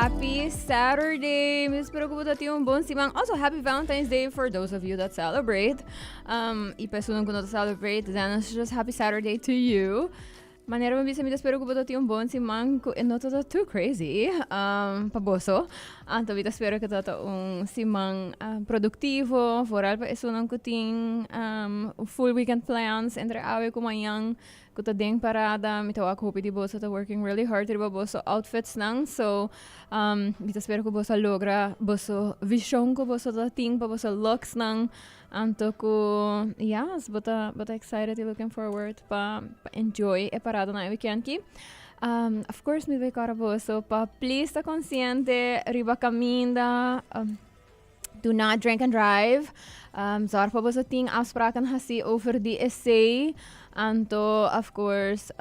happy Saturday! Espero que você tenha um bom semana. Also, happy Valentine's Day for those of you that celebrate. E pessoas que não celebrate, then it's just happy Saturday to you. Maneira mabisa mi espero que você tenha um bom semana e não tudo too crazy. Paboso. Então, eu espero que todo semana produtivo. Vooral para isso não que tem full weekend plans entre awe com manhã. Que tá ding parada. Mi tawa ko pidi boso tá working really hard riba boso outfits nang. So, mi espero que você logra boso vision ko boso tá ting pa boso looks nang. Anto ko, yes, bota excited and looking forward pa enjoy e parada na weekend ki. Of course, mi vai boso pa please ta consciente riba caminda. Do not drink and drive. Zorg pa boso ting afspraken hasi over die essay. Anto, of course,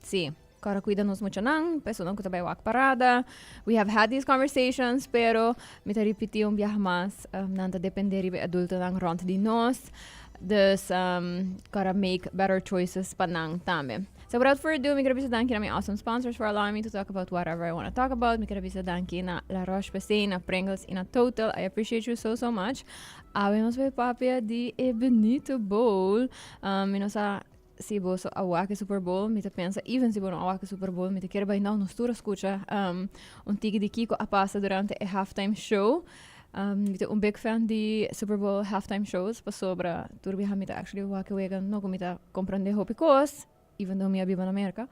sí. Cara, cuida-nos muito nang, peso não que também wak parada. We have had these conversations, pero me ta repetir biar mas, nanta depender ibe adulto nang rond di nos. Dus, cara make better choices pa nang tame. So without further ado, mi grabe sa danki na my awesome sponsors for allowing me to talk about whatever I want to talk about. Mi grabe sa danki na La Roche-Posay, na Pringles, in a total. I appreciate you so much. Habemos bij papia di e Benito Bowl. Minosa si boso awake Super Bowl, mi te pensa, even si bono awake Super Bowl, mi te kere bij nou nos tura escucha un tigi di Kiko a passa durante a halftime show. Mi te un big fan di Super Bowl halftime shows, pa sobra turbiha mi te actually awake wegan, no mi te comprende hopikos, even though mi abiba na Amerika.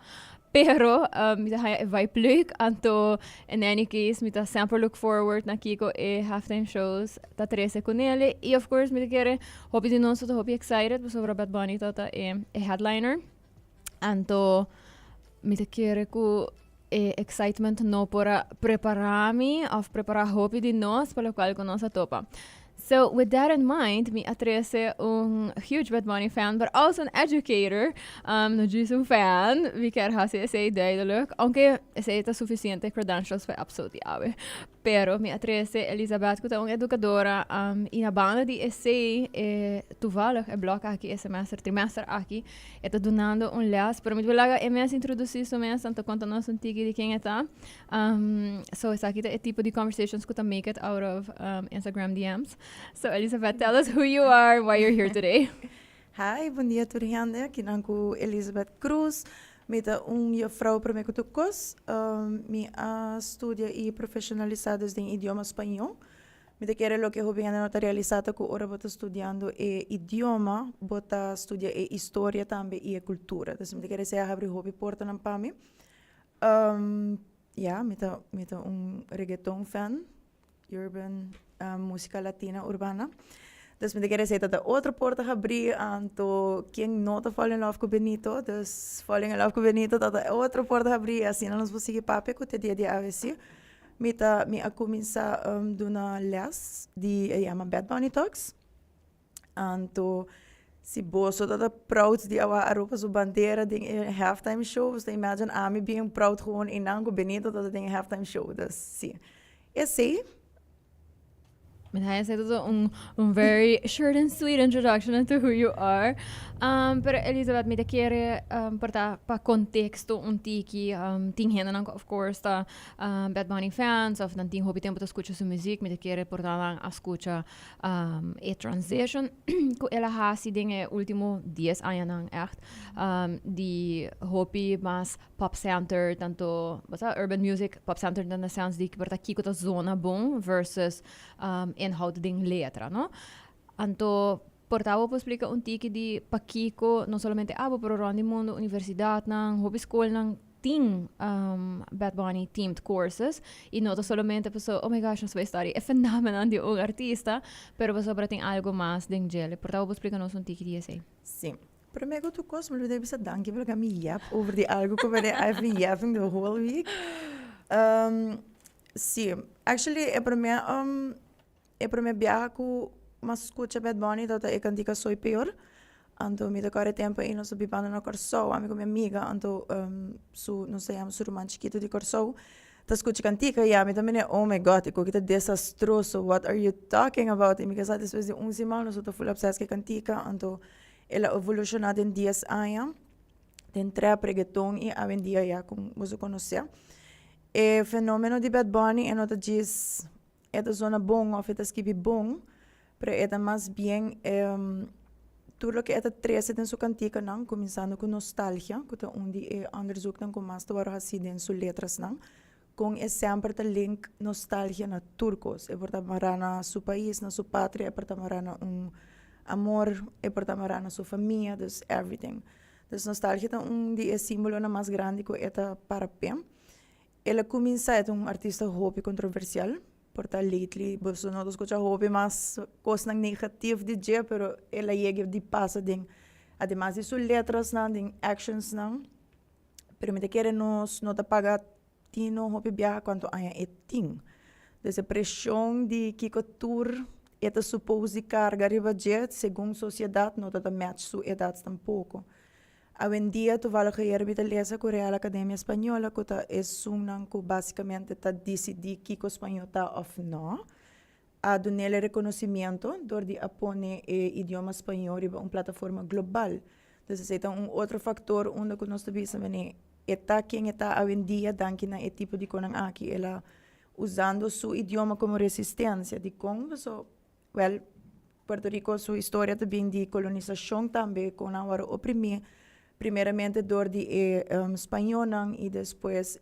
Pero, mi te haya e vibe leuk, anto, in any case, mi te sempre look forward na Kiko e halftime shows, ta 13 con ele, e of course, mi te kere, hopi di non soto hopi excited, pa sobra Bad Bunny tata e headliner, anto, mi te kere ku e excitement no para preparami, of prepara hopi di nos, pa lo qual ko non sa topa. So, with that in mind, mi atrese un huge Bad Bunny fan, but also an educator. No just un fan. Vi quer hasi essay duidelijk. Aunque essay ta suficiente credentials para absoluti ave. Pero mi atrese Elizabeth, kuta un educadora, in a banda di essay, toevallig e blok aqui, semestre, trimestre aqui, eta donando un les, pero mi dwelaga e mes introduzir so mes, tanto quanto nos un tigi di quem eta. So, is aqui e tipo de conversations kuta make it out of Instagram DMs. So, Elizabeth, tell us who you are, why you're here today. Hi, bom dia Turiande. Kinanku Elizabeth Cruz. Mita juffrouw para mim que tu cos. Mi studia e profissionalizadas em idioma espanhol. Mita quero lo que hobby anda realizada que ora bota estudando e idioma, bota studia e história também e cultura. Então, mita quero ser abrir hobby porta na pami. Mita reggaeton fan, urban música latina urbana. Dus met de keren zei dat de andere porta abrir, anto quem não tá falling in love com Benito, dus falling in love com Benito, dat de outra porta abrir, assim nós vamos seguir papo com o dia de AVC. Me a começar duna les de chama Bad Bunny Talks. Anto si boso dat de proud die awa aropa zo bandeira ding in halftime show, dus imagine me being proud gewoon in Nango Benito dat ding halftime show, dus sim. Esse Met hij zei dat een very short and sweet introduction into who you are. Pero Elizabeth, me te quiere pa contexto un tiki, ting henden of course ta Bad Bunny fans of dan ting hobby tempo te escucha su muziek, me te quiere portar lang a escucha e transition ko ela hasi dinge ultimo 10 años nang echt. Die hobby mas pop center tanto urban music pop center dan de sounds die porta kiko ta zona bom versus inhoud ding letra, no? Anto portavo po explica un tiki di pakiko, non solamente pero rondi mundo universidad nang hobby school nang ting Bad Bunny themed courses e não solamente pessoa, oh my gosh, nos vai estar é fenômeno de um artista, pero pessoa para tem algo mais dentro dele. Portavo po explica nos un tiki di esse. Sim. Primeiro tu cos, mas eu devo danke porque me yap over die algo que I've been yapping the whole week. Sim, actually é para mim viajar com mas escuta Bad Bunny, dat ik aan die soy pior. Anto mi da care tempo e non so bibando na corso, amigo minha amiga, anto su non sei am su romantiquito di corso. Ta escuta cantica e mi também oh my god, iko kita desastroso. What are you talking about? E mi casa después de semana no so to full obsessed que cantica, anto ela evolucionada em 10 anos. Den trap reggaeton e hoje em dia já como você conhece. E fenomeno di Bad Bunny é nota diz, esta zona bom, ou esta skibi bom, pero esta mais bien, tudo lo que esta trece em sua cantica, não, começando com nostalgia, que é onde onderzoek dan com mais tawar assim em suas letras, não, com é sempre the link nostalgia na turcos, é por marana seu país, na sua pátria, é por marana amor, é por marana sua família, dus everything. Dus nostalgia é onde é símbolo na mais grande que esta para pem. Ela começa é artista hobby controversial, porque lately, você não escuta hobby mais coisas negativas de dia, pero ela chega de passa de, además de suas letras não, de actions não, pero me quer nos não te paga tino hobby viaja quanto aya eting. Dessa pressão de que tour esta supose carga riba jet, segundo sociedade, não te match sua idade tampouco. Hoje em dia, tu vai ler a com a Real Academia Espanhola, que é um que basicamente está decidir que o espanhol está ou não. A dar reconhecimento, door de apone o idioma espanhol em uma plataforma global. Então, esse é outro fator onde nós estamos vendo está quem está hoje em dia, danke na esse tipo de coisa aqui, ela usando seu idioma como resistência. De como, well, Puerto Rico, sua história também de colonização também, com a hora oprimir. Primeiramente door de espanhol e depois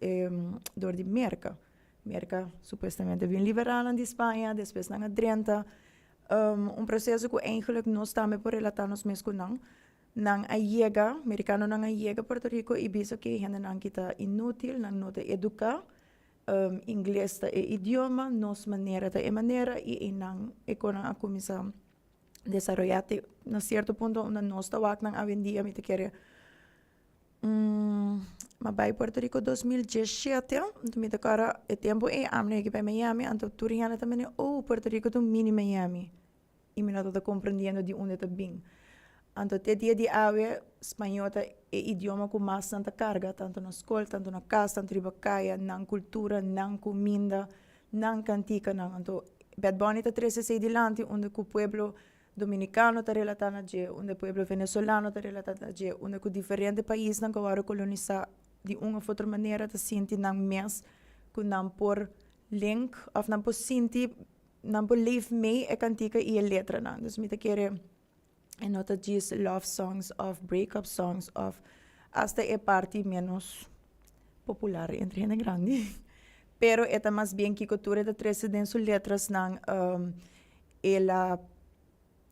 door de Merca. Merca supostamente bem liberal de Espanha, depois na 30. Processo que eigenlijk nós também por relatarmos mesmo não. Nang ayega, americano nang ayega Puerto Rico e bisa que gente nang kita inútil, nang nota educar, inglês ta e idioma, nos maneira ta e maneira e nang ekonang a começar desarrollate na certo ponto onde nós ta wak nang hoje em dia me te querer Mabay Puerto Rico 2017, então me cara o tempo é amne que para Miami, então turiana também Puerto Rico do mini Miami. E me não tô compreendendo de onde tá bem. Então te dia de ave espanhol é idioma com mais tanta carga, tanto na escola, tanto na casa, tanto riba caia, na cultura, na comida, na cantica, então Bad Bunny tá 13 dilante onde o pueblo dominicano está relatado a je, onde o pueblo venezolano está relatado a je, onde o diferente país não que colonizar de uma ou outra maneira está senti não mes que não por link ou não por senti não por live me é cantica e a letra não, então me te querer e nota diz love songs of breakup songs of hasta é parte menos popular entre gente grande, pero é mais bem que cultura da 13 de suas letras não ela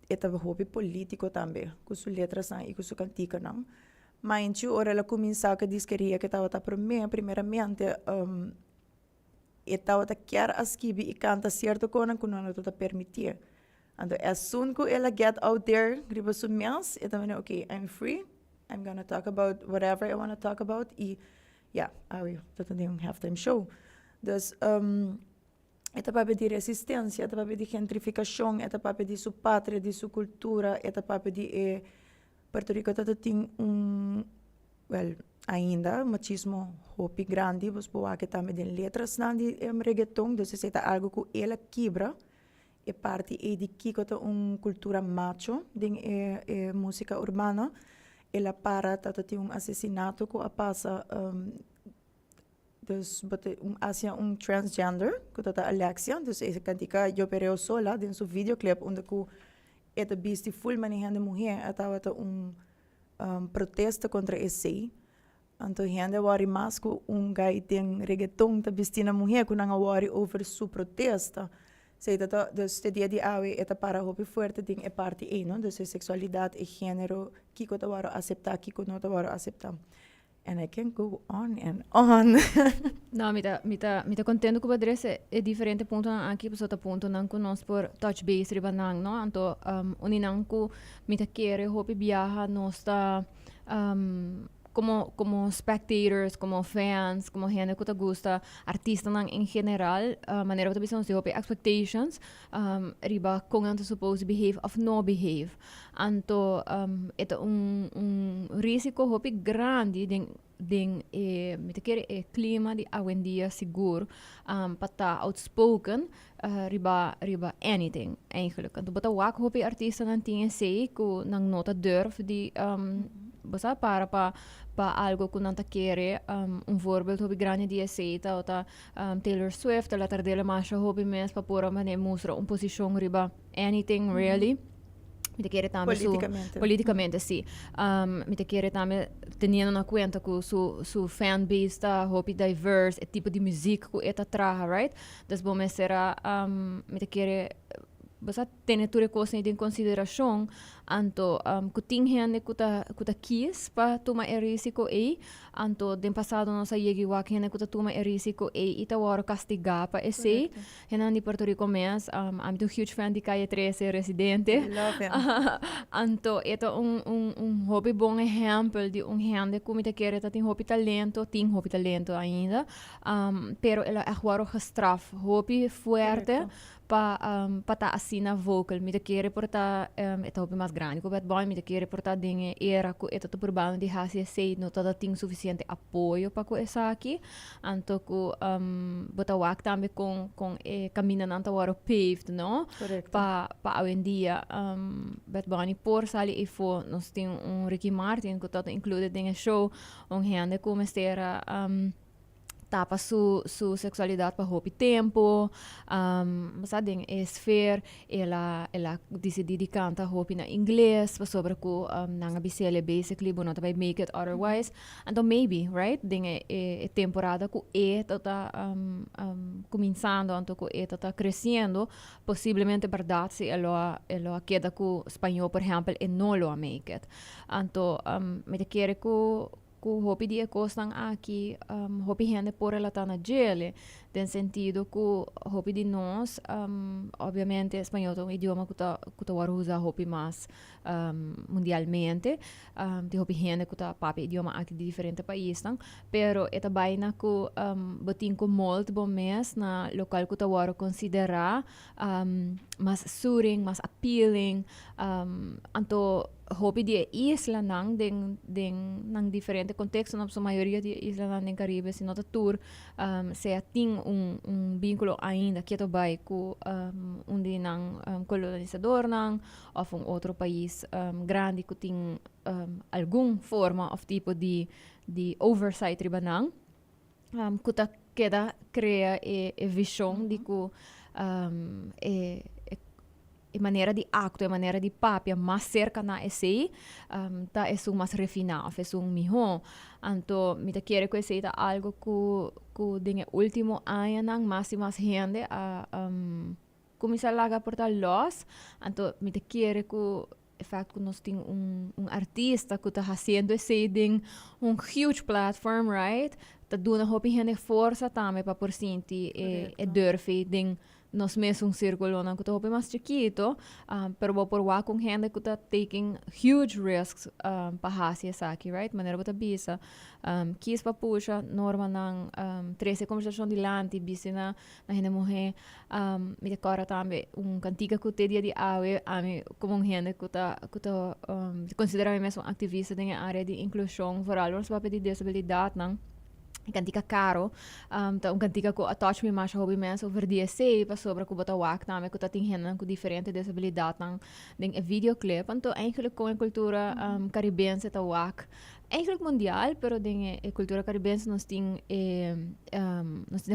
é hobby político também, com suas letras e com sua cantica, não. Mas ora ela começou a disqueria que estava para mim, primeiramente, estava a querer escrever e canta certo coisa que não está permitir. Então, as soon que ela get out there, griba sua mês, e também, okay, I'm free, I'm gonna talk about whatever I want to talk about, e, yeah, dat is een halftime show. Dus, esta papo de resistência, esta papo de gentrificação, esta papo de sua pátria, de sua cultura, esta papo de Puerto Rico tem well, ainda machismo hopi grande, você pode que também tem letras na de reggaeton, então se é algo que ela quebra, é parte de que cultura macho, de música urbana, ela para tem assassinato que passa dus hacia transgender, que está Alexia, dus essa cantica eu pereo sola, em seu videoclip, onde que esta bisti full manejando mulher, estava protesta contra esse. Então, gente wari mais que guy tem reggaeton, tá vestindo mulher, que não wari over sua protesta. Dus de dia de hoje, esta para hopi forte tem é parte não? Dus sexualidade e gênero, que que tá waro aceitar, que não tá waro aceitar. And I can go on and on. No, mi ta contento que padrese é diferente ponto aqui por outro ponto não conosco por touch base riba nang no anto uninang ku mi ta querer hope viaja nos ta como spectators, como fans, como gente que te gusta, artistas en general, maneira que te hope expectations, riba kung anto supposed to behave of no behave. Anto ito risiko hope grande ding met clima di awendia seguro pata outspoken riba anything eigenlijk. Anto bata wak hope artista nan tinge sei ku nang nota durf di basta para algo que não te quer, voorbeeld hobby grande die aceita, ou Taylor Swift, ela tardela mais hobby mesmo para pôr a maneira mostra posição riba anything really. Me te querer também politicamente sim. Me te querer também tendo na conta que su fanbase está hobby diverse, o tipo de música que eta traga, right? Das bom será me te querer basta ter tudo coisa em consideração, anto que tem gente que quis para tomar risco anto den passado não sei que o gente que toma risco e tá agora castigar para esse, gente de Porto Rico mesmo, I'm a huge fan de Calle 13 residente, anto é hobby bom exemplo de gente que me quer tem hobby talento ainda, pero ela é agora gestraf, hobby forte para tá assim na vocal, me quer reportar é hobby mais grande, que bom, me quer reportar dinhe era que é todo problema de hasia sei não toda tem suficiente apoio para coisa aqui, anto que bota wak também com caminhando anta waro paved, não? Para hoje em dia, bet bom por sali e for nós tem Ricky Martin que todo included em show, gente como estera tapa su sexualidade para hobby tempo, mas a ding esfer ela decidi de canta hobby na inglês, para sobre que nanga bisele basically, but not by make it otherwise, então maybe, right? Ding temporada que tá começando, então que tá crescendo, possivelmente verdade se ela queda com espanhol, por exemplo, e não lo make it. Então, me quer que hobby die costan aqui hobby gente por ela tá na gele tem sentido que hobby de nós obviamente espanhol é um idioma que tá usar hobby mais mundialmente de hobby gente que tá papi idioma aqui de diferentes países pero eta baina que botin com molt bom mês na local que tá considerar mais soothing mais appealing anto hobby de isla nang nang diferente contexto na sua maioria de isla nang den Caribe se nota tour se tem vínculo ainda que to vai com onde nang colonizador nang of outro país grande que tem algum forma of tipo de oversight riba nang que ta queda crea e visão de que e maneira de acto, e maneira de papia mais cerca na esse, tá é mais refinado, é melhor. Então, me quer que esse tá algo que dinhe último ano nang mais gente a começar a portar los, então me quer que o fato que nós temos artista que está fazendo esse ding huge platform, right? Tá dando hobby gente força também para por sentir e durfe ding nós mesmos círculo não que tô mais chiquito, pero por lá com gente que tá taking huge risks para fazer isso aqui, right? Maneira bota bisa, quis para puxa norma nang 13 conversação de lante bisa na gente morrer, me decora também cantiga que te dia de awe, como gente que tá considera mesmo ativista na área de inclusão, por algo os papéis de disabilidade nang cantica caro, cantica que touch me mais hobby mais over DSA para sobre que bota wak também que tá tem gente com diferente disabilidade nang videoclip, então eigenlijk com a cultura caribense tá wak eigenlijk mundial, pero den cultura caribense nós tem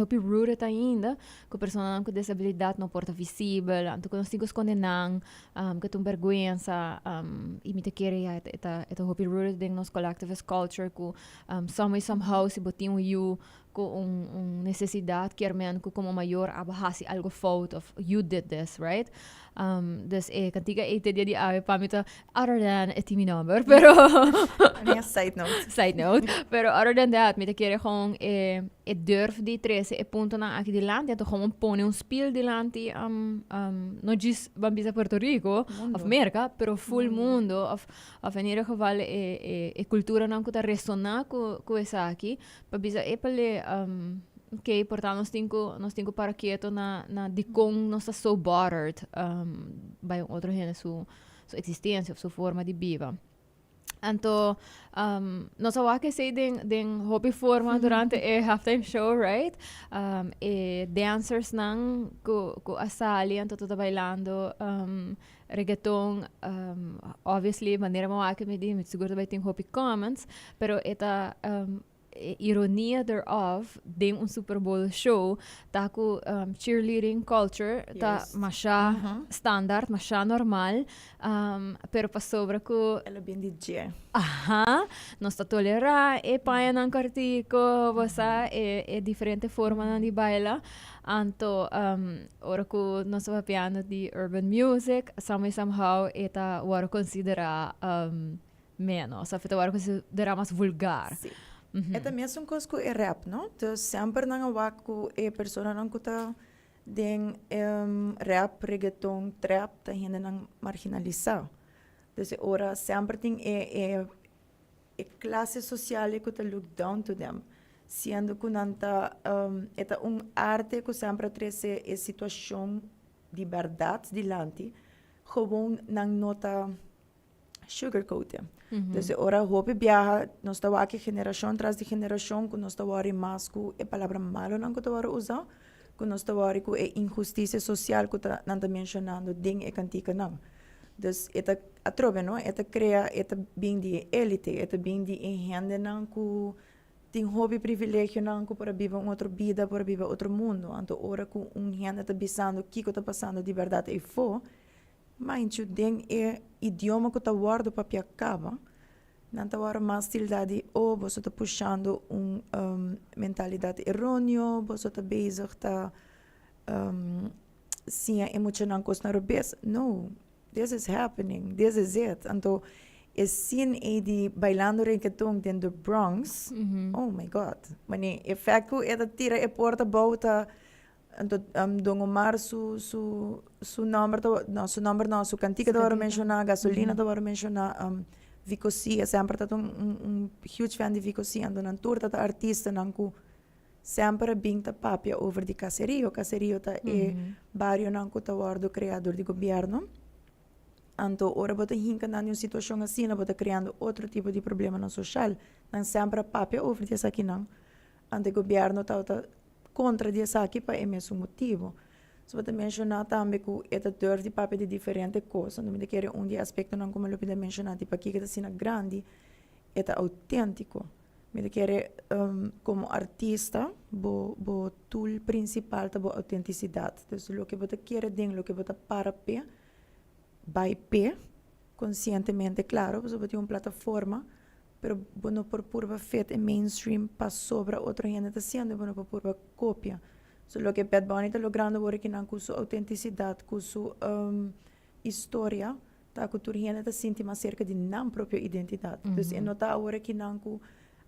hopi rooted ainda, que pessoas com disabilidade não porta visível, então nós temos condenang, que tem vergonha, e me te querer eta hopi rooted den nos collectivist culture, que some way somehow se botinho you com necessidade que armen como maior abahasi algo fault of you did this, right? Dus kantiga ete dia di ave pamita other than etimi number, pero side note, pero other than that, me te quiere gewoon durf di 13 punto na aqui de lante, então gewoon pone speel de lante não diz bambisa Puerto Rico of America, pero full mundo of in ieder geval cultura não que tá ressonar com essa aqui, babisa epale ok, portanto nós temos para quieto na de como nós está so bothered by outro gente sua existência, sua forma de viver. Anto, nós que sei den hobby forma durante a halftime show, right? E dancers nang ku asali anto tudo bailando reggaeton, obviously maneira mo que me di, seguro vai ter hobby comments, pero eta ironia thereof ding un Super Bowl show ta ku cheerleading culture ta Yes. masha standard masha normal pero pa sobra ku Ela bem DJ. aha non sta tolera e paia nan cartico vosa e differente forma nan di baila anto ora ku non sta piano di urban music somehow eta waro considera menos sa feta waro considera mas vulgar. Sim. Eta mesmo coisa que é rap, não? Então, sempre não há que é pessoa não que tá den rap, reggaeton, trap, tá ainda não marginalizado. Então, ora sempre tem classe social que tá look down to them. Sendo que não tá eta arte que sempre traz a situação de verdade dilante, gewoon não nota sugarcoaten. Dus ora hope viaja, nós estamos aqui geração tras de geração, que nós estamos aí mais com a palavra malo não que estamos usando, que nós estamos aí com a injustiça social que está não mencionando, ding e cantica não. Dus eta atrobe não, eta cria, eta bem de elite, eta bem de enhende não que tem hobby privilégio não que para viver outra vida, para viver outro mundo. Então ora que gente está pensando o que está passando de verdade e for. Mas o den é idioma que está guardado para acaba. Não está guardado mais stilidade ou você está puxando mentalidade errônea, você está bezig está sim emocional com os narobes. No, this is happening, this is it. Então, é sim de bailando reggaeton dentro do Bronx. Oh my God. Mas o efeito é de tirar a porta bota. Don Omar su número su cantica da mencionar gasolina da mencionar Vico C sempre stato un huge fan di Vico C ando nan tour da artista nan ku sempre binta papia over di caserio ta barrio nan ku ta wardo creador di governo anto ora bota hinka nan una situazione assim na bota criando outro tipo di problema na social nan sempre papia over di essa nan ante governo ta contra di essa aqui para é mesmo motivo. Se você mencionar também que é dor de papel de diferentes coisas, não me quer de aspecto não como eu pedi mencionar, tipo aqui que está sendo grande, é autêntico. Me quer como artista, o tool principal é a autenticidade. Então, o que você quer den, o que você para pé, vai pé, conscientemente, claro, você tem uma plataforma, pero bueno por purva fet en mainstream para sobra otra gente está haciendo bueno por purva copia so lo que Bad Bunny está logrando ahora que con su autenticidad con su historia está que tu gente está sintiendo más cerca de la propia identidad entonces en nota ahora que con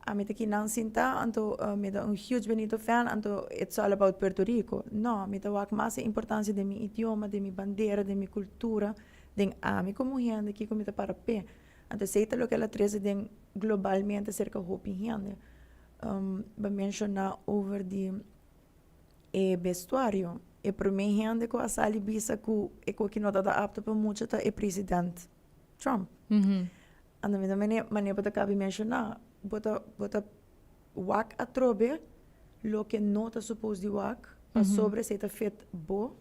a mí que nan sinta anto me da un huge Benito fan anto it's all about Puerto Rico no me da más importancia de mi idioma de mi bandera de mi cultura de a mí como gente que como para pé então, aceita o que ela traz globalmente acerca da opinião. Vai mencionar over de vestuário. E para mim, gente que a sali bisa que não está apto para muito é presidente Trump. Então, da maneira para cabe mencionar, bota wak atrobe, lo que não está suposto de wak, para sobre aceita feita boa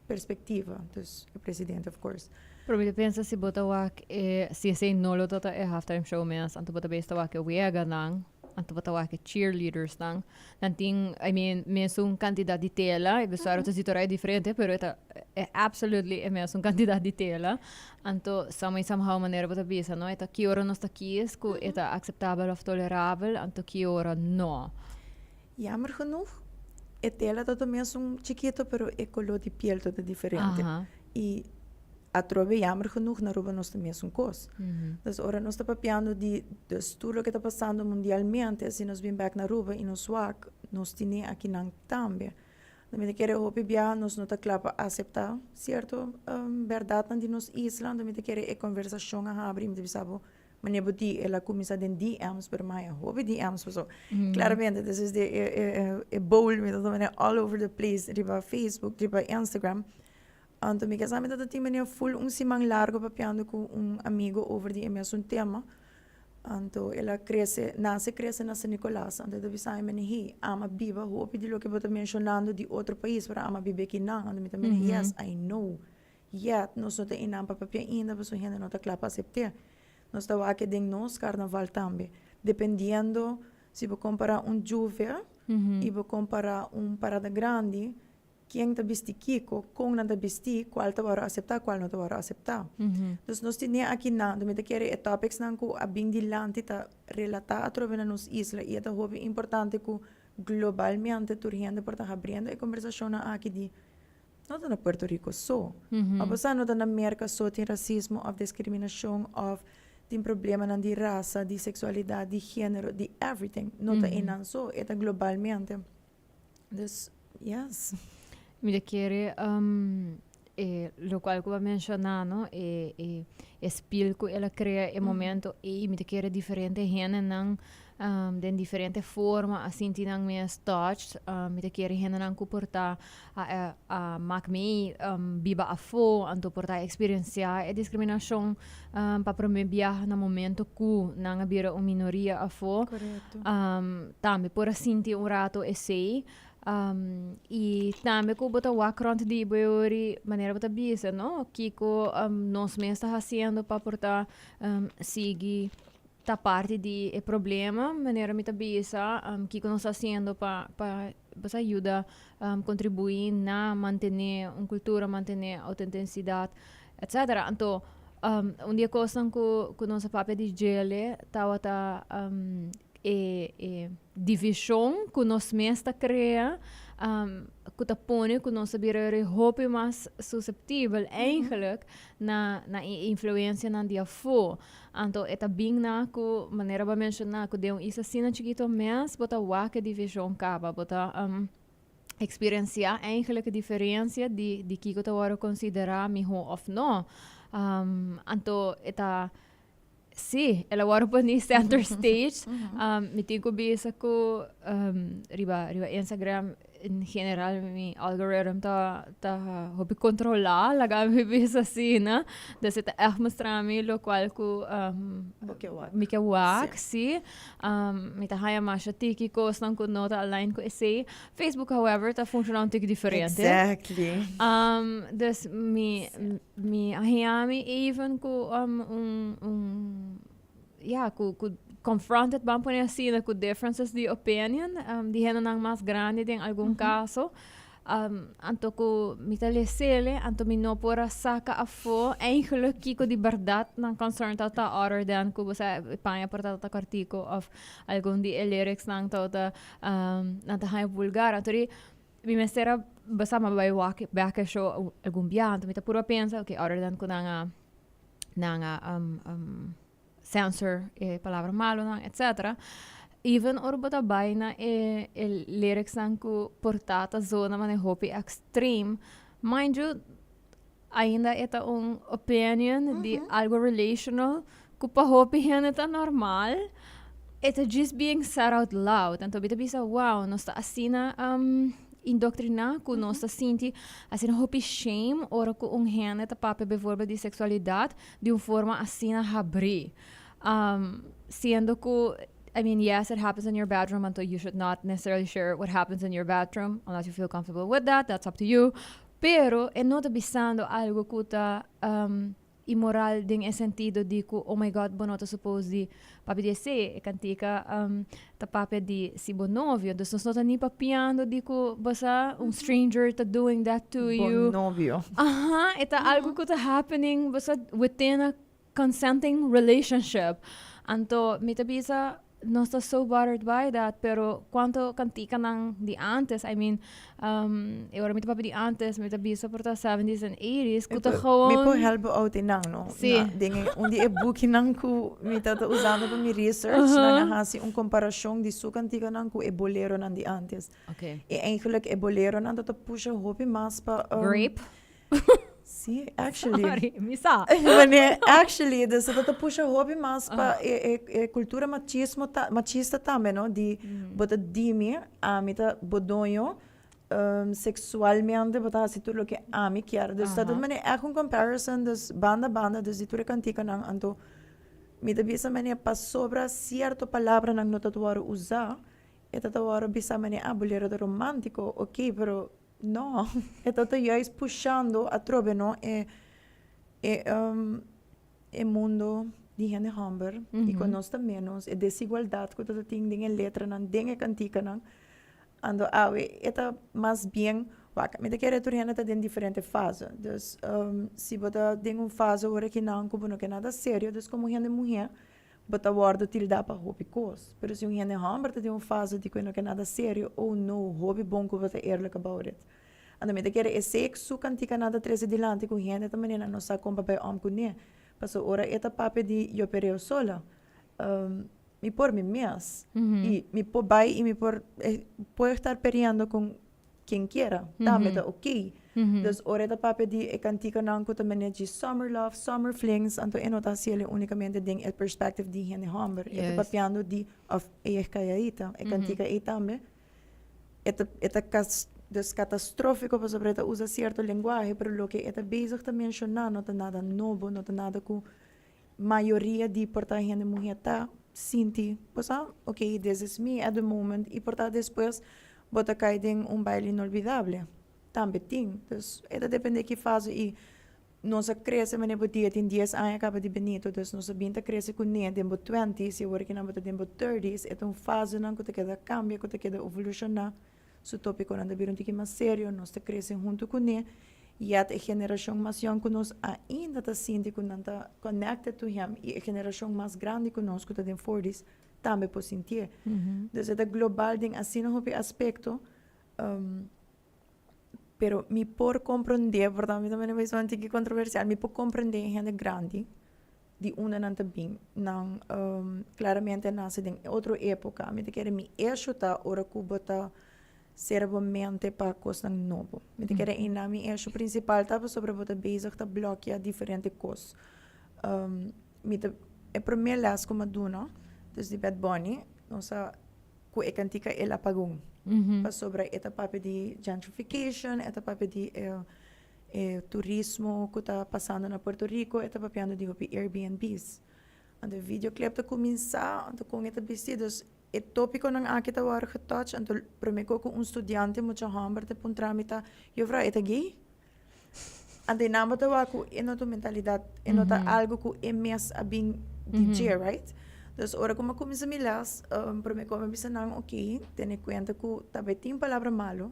perspectiva. Então, o presidente, of course. Pero eu penso se bota wak se esse nolo tota halftime show mes anto bota besta wak wega nang anto bota wak cheerleaders nang nanting I mean mes un candidato di tela e vestuário tá situação diferente pero é absolutely é mes un candidato di tela anto somehow maneira bota bisa no eta que hora nós tá aqui esco eta acceptável of tolerável anto que hora no jammer genoeg a tela tá mes un chiquito pero o color de piel todo diferente e atrove jammer genoeg na Aruba nós também é coisa. Dus ora nós está papiando de tudo que está passando mundialmente, se nós vim back na Aruba e nós wak, nós tine aqui nang também. Na minha querer hope bia nós não tá claro aceitar, certo? Verdade de nos isla, na minha querer é conversação a abrir, me sabe? Mas eu boti ela começa den DMs per mij, hope DMs so. Claramente, this is the bowl, me tá all over the place, riba Facebook, riba Instagram. Então, me casamos da maneira full simang largo papiando com amigo over de mesmo tema. Anto ela crece na San Nicolás, anto da bisa men hi ama biba hopi di lo que bota mencionando di outro país para ama bibe que não, anto mita men yes, I know. Yet nós não tem inam papapia ainda, mas o gente não tá claro aceitar. Nós tá aqui dentro nos carnaval também, dependendo se você comparar juve e você comparar parada grande, quem tá vesti kiko, com não tá vesti, qual tá para aceitar, qual não tá para aceitar. Então nós temos aqui na, do me querer topics nang ko abing dilante ta relata atrove na nos isla e é hobby importante ko globalmente turhiende por ta abrindo e conversação na aqui di não tá na Puerto Rico só. Apesar não tá na América só tem racismo, of discriminação, of tem problema na de raça, de sexualidade, de gênero, de everything. Não tá inan só, é tá globalmente. Dus, yes. Me quiere lo cual que va a mencionar, ¿no? Espil que ela crea el momento y me quiere diferente gente nan de diferente forma assim tinang me touch me quiere gente nan ku porta a mak me biba a fo anto porta experiencia e discriminação pa promebia na momento ku nang abira minoria a fo. Correto. Tambe por sinti un rato e sei e também que bota walk de boiori maneira bota bisa, não? Kiko nós mesmos está fazendo para portar seguir ta parte de problema maneira me bisa Kiko nós está fazendo para você ajuda contribuir na manter uma cultura, manter autenticidade, etc. Então dia coisa que nossa papel de gele tava divisão que nós mesmos cria que tá põe que nós sabemos roupa mais susceptível eigenlijk na influência na dia fo então é bem na que maneira para mencionar que deu isso assim na chiquito mesmo bota que divisão caba bota experienciar eigenlijk a diferença de que eu tô considerar melhor ou não então é sim, ela agora põe center stage. Me tenho que bisa ko riba Instagram in general mi algoritmo ta hobi controlar laga mi bisa assim, né? Dus het echt mostrar mi lo qual ku mi ke wak sim. Mi ta haya masha tiki ko stan ku nota align ko esse. Facebook however ta funciona um tic diferente. Exactly. Dus mi ahiami even ku ku confronted bang po niya sila ku differences de opinion di hena nang mas grande din algum caso anto ku mitalesele anto mi no pora saka afo eigenlijk kiko di verdad nang concern ta other than ku sa panya porta ta artigo of algum di lyrics nang ta nang ta vulgar antori mi mestera basta mabay back show algum bianto mi ta puro pensa okay other than ku nanga censor palavra malo etc. Even orbota baina lyrics nang ku portata zona mane hopi extreme mind you ainda eta opinion de algo relational ku pa hopi eta normal eta just being said out loud então bita bisa wow nos ta asina indoctrinar ku nos ta sinti asina hopi shame ora ku hene ta pape bijvoorbeeld die seksualiteit de forma asina habri siendo que I mean, yes, it happens in your bedroom, until you should not necessarily share what happens in your bedroom unless you feel comfortable with that. That's up to you. Pero, no está bisando algo que está immoral din e sentido di ko, oh my God, bono to suppose di papi di se, e cantica ta papi di si bonovio. Dus nos nota ni papiando di ko basta stranger ta doing that to you. Bonovio. Aha, eta algo que está happening basta within a consenting relationship. Anto, mi tabisa, no está so bothered by that, pero quanto cantica nang di antes, I mean, agora mi papi di antes, mi tabisa por ta 70s and 80s, kuta gewoon... Mi po help out inang, no? Si. Dingen, undi e book nang ku, mi tata usando pa mi research, na hasi comparação de su cantica nang ku e bolero nang di antes. Okay. E eigenlijk e bolero nang tata pusha hopi mas pa... Grape? Sí, actually. Sorry, misa. Actually, dus dat puxa hobby mas pa cultura machista também, no? De bota dimi, amita bodonho, sexualmente bota assim tudo que ami quer. Dus dat mane é com comparison, dus banda, dus die ture cantica nang anto me da bisa mania pa sobra cierto palabra nang notatuaro usar, tatuaro bisa mania bolero de romântico, ok, pero no, tá juist puxando a trove, no, mundo de gente hamber, e conosco menos, desigualdade que tá tem em letra nang, em cantica nang, ando eta mais bem, me da querer turhena tá em diferente fase, dus se bota tem fase ora que não, como não que nada sério, dus como gente mulher, bota word tilda para hobby cos, pero se gente hamber tá tem fase de que não que nada sério, ou no hobby bom que bota eerlijk about it. Ando me da querer sexo cantica nada 13 dilante com gente também não sa compa bei am com ne, passo ora eta pape de eu pereo sola. Me por mi mes y me por bai y me por puedo estar peleando con quien quiera, también está ok. Entonces ahora está papi de cantica nanco también de summer love, summer flings, anto enota cielo únicamente den el perspective de gente hamber. Está papiando de of ella calladita, cantica y también eta catastrófico para sobre esta usa cierto lenguaje, pero lo que está bezig te mencionar no está nada nuevo, no está nada que mayoría de porta gente mujer está sinti, pues ok, this is me at the moment, y porta después bota cair em baile inolvidável. Também tem. Então, depende de que fase e nossa cresce, mas não tem 10 anos acaba de benito, então nossa binta cresce com nem tempo 20, se agora que não bota tempo 30, é uma fase não que queda cambia, que queda evolucionar. Su tópico não deve ser mais sério, nós cresce junto com ele. E a geração mais young que nós ainda está sentindo que não está connected to him, e a geração mais grande que nós, que está em 40s, também pode sentir. Então, é global, tem assim um aspecto, pero me por compreender, portanto, também vai ser um pouco controversial, me por compreender gente grande, de uma não também, não, claramente nasce em outra época, me quer me ajudar, ora que bota seriamente para coisas novas. Me quer ainda me eixo principal, estava sobre bota bezig, tá bloquear diferentes coisas. É primeiro las como duna, dus die Bad Bunny, nossa, que cantica el apagón. Pa sobre esta parte de gentrification, esta parte de turismo que está passando na Puerto Rico, esta parte de Airbnbs. And o videoclip está começando com estes vestidos. O tópico não é que está agora getouched, então primeiro com estudante muito hamber te pun tramita, eu falo, é gay? And não bota com essa mentalidade, nota algo que é mais a bem DJ, right? Dus ora como começa a milas, primeiro como bisa nang ok, tem conta que também tem palavra malo,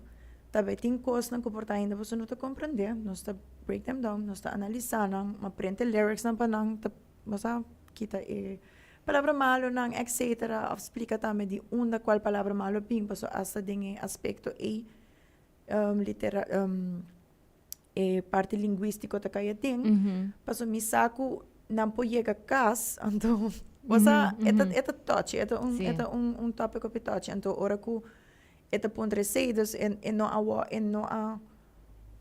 também tem coisas não comportar ainda você não está compreender, nós está break them down, nós está analisar nang, aprende lyrics nang panang, mas kita palavra malo nang etc. Explica também de onde qual palavra malo ping, passo hasta de aspecto literal parte linguístico ta kaya ting, passo mi saco não pode chegar cas, então esta touch, esta tópico que touch, então ora que esta ponto receitas não há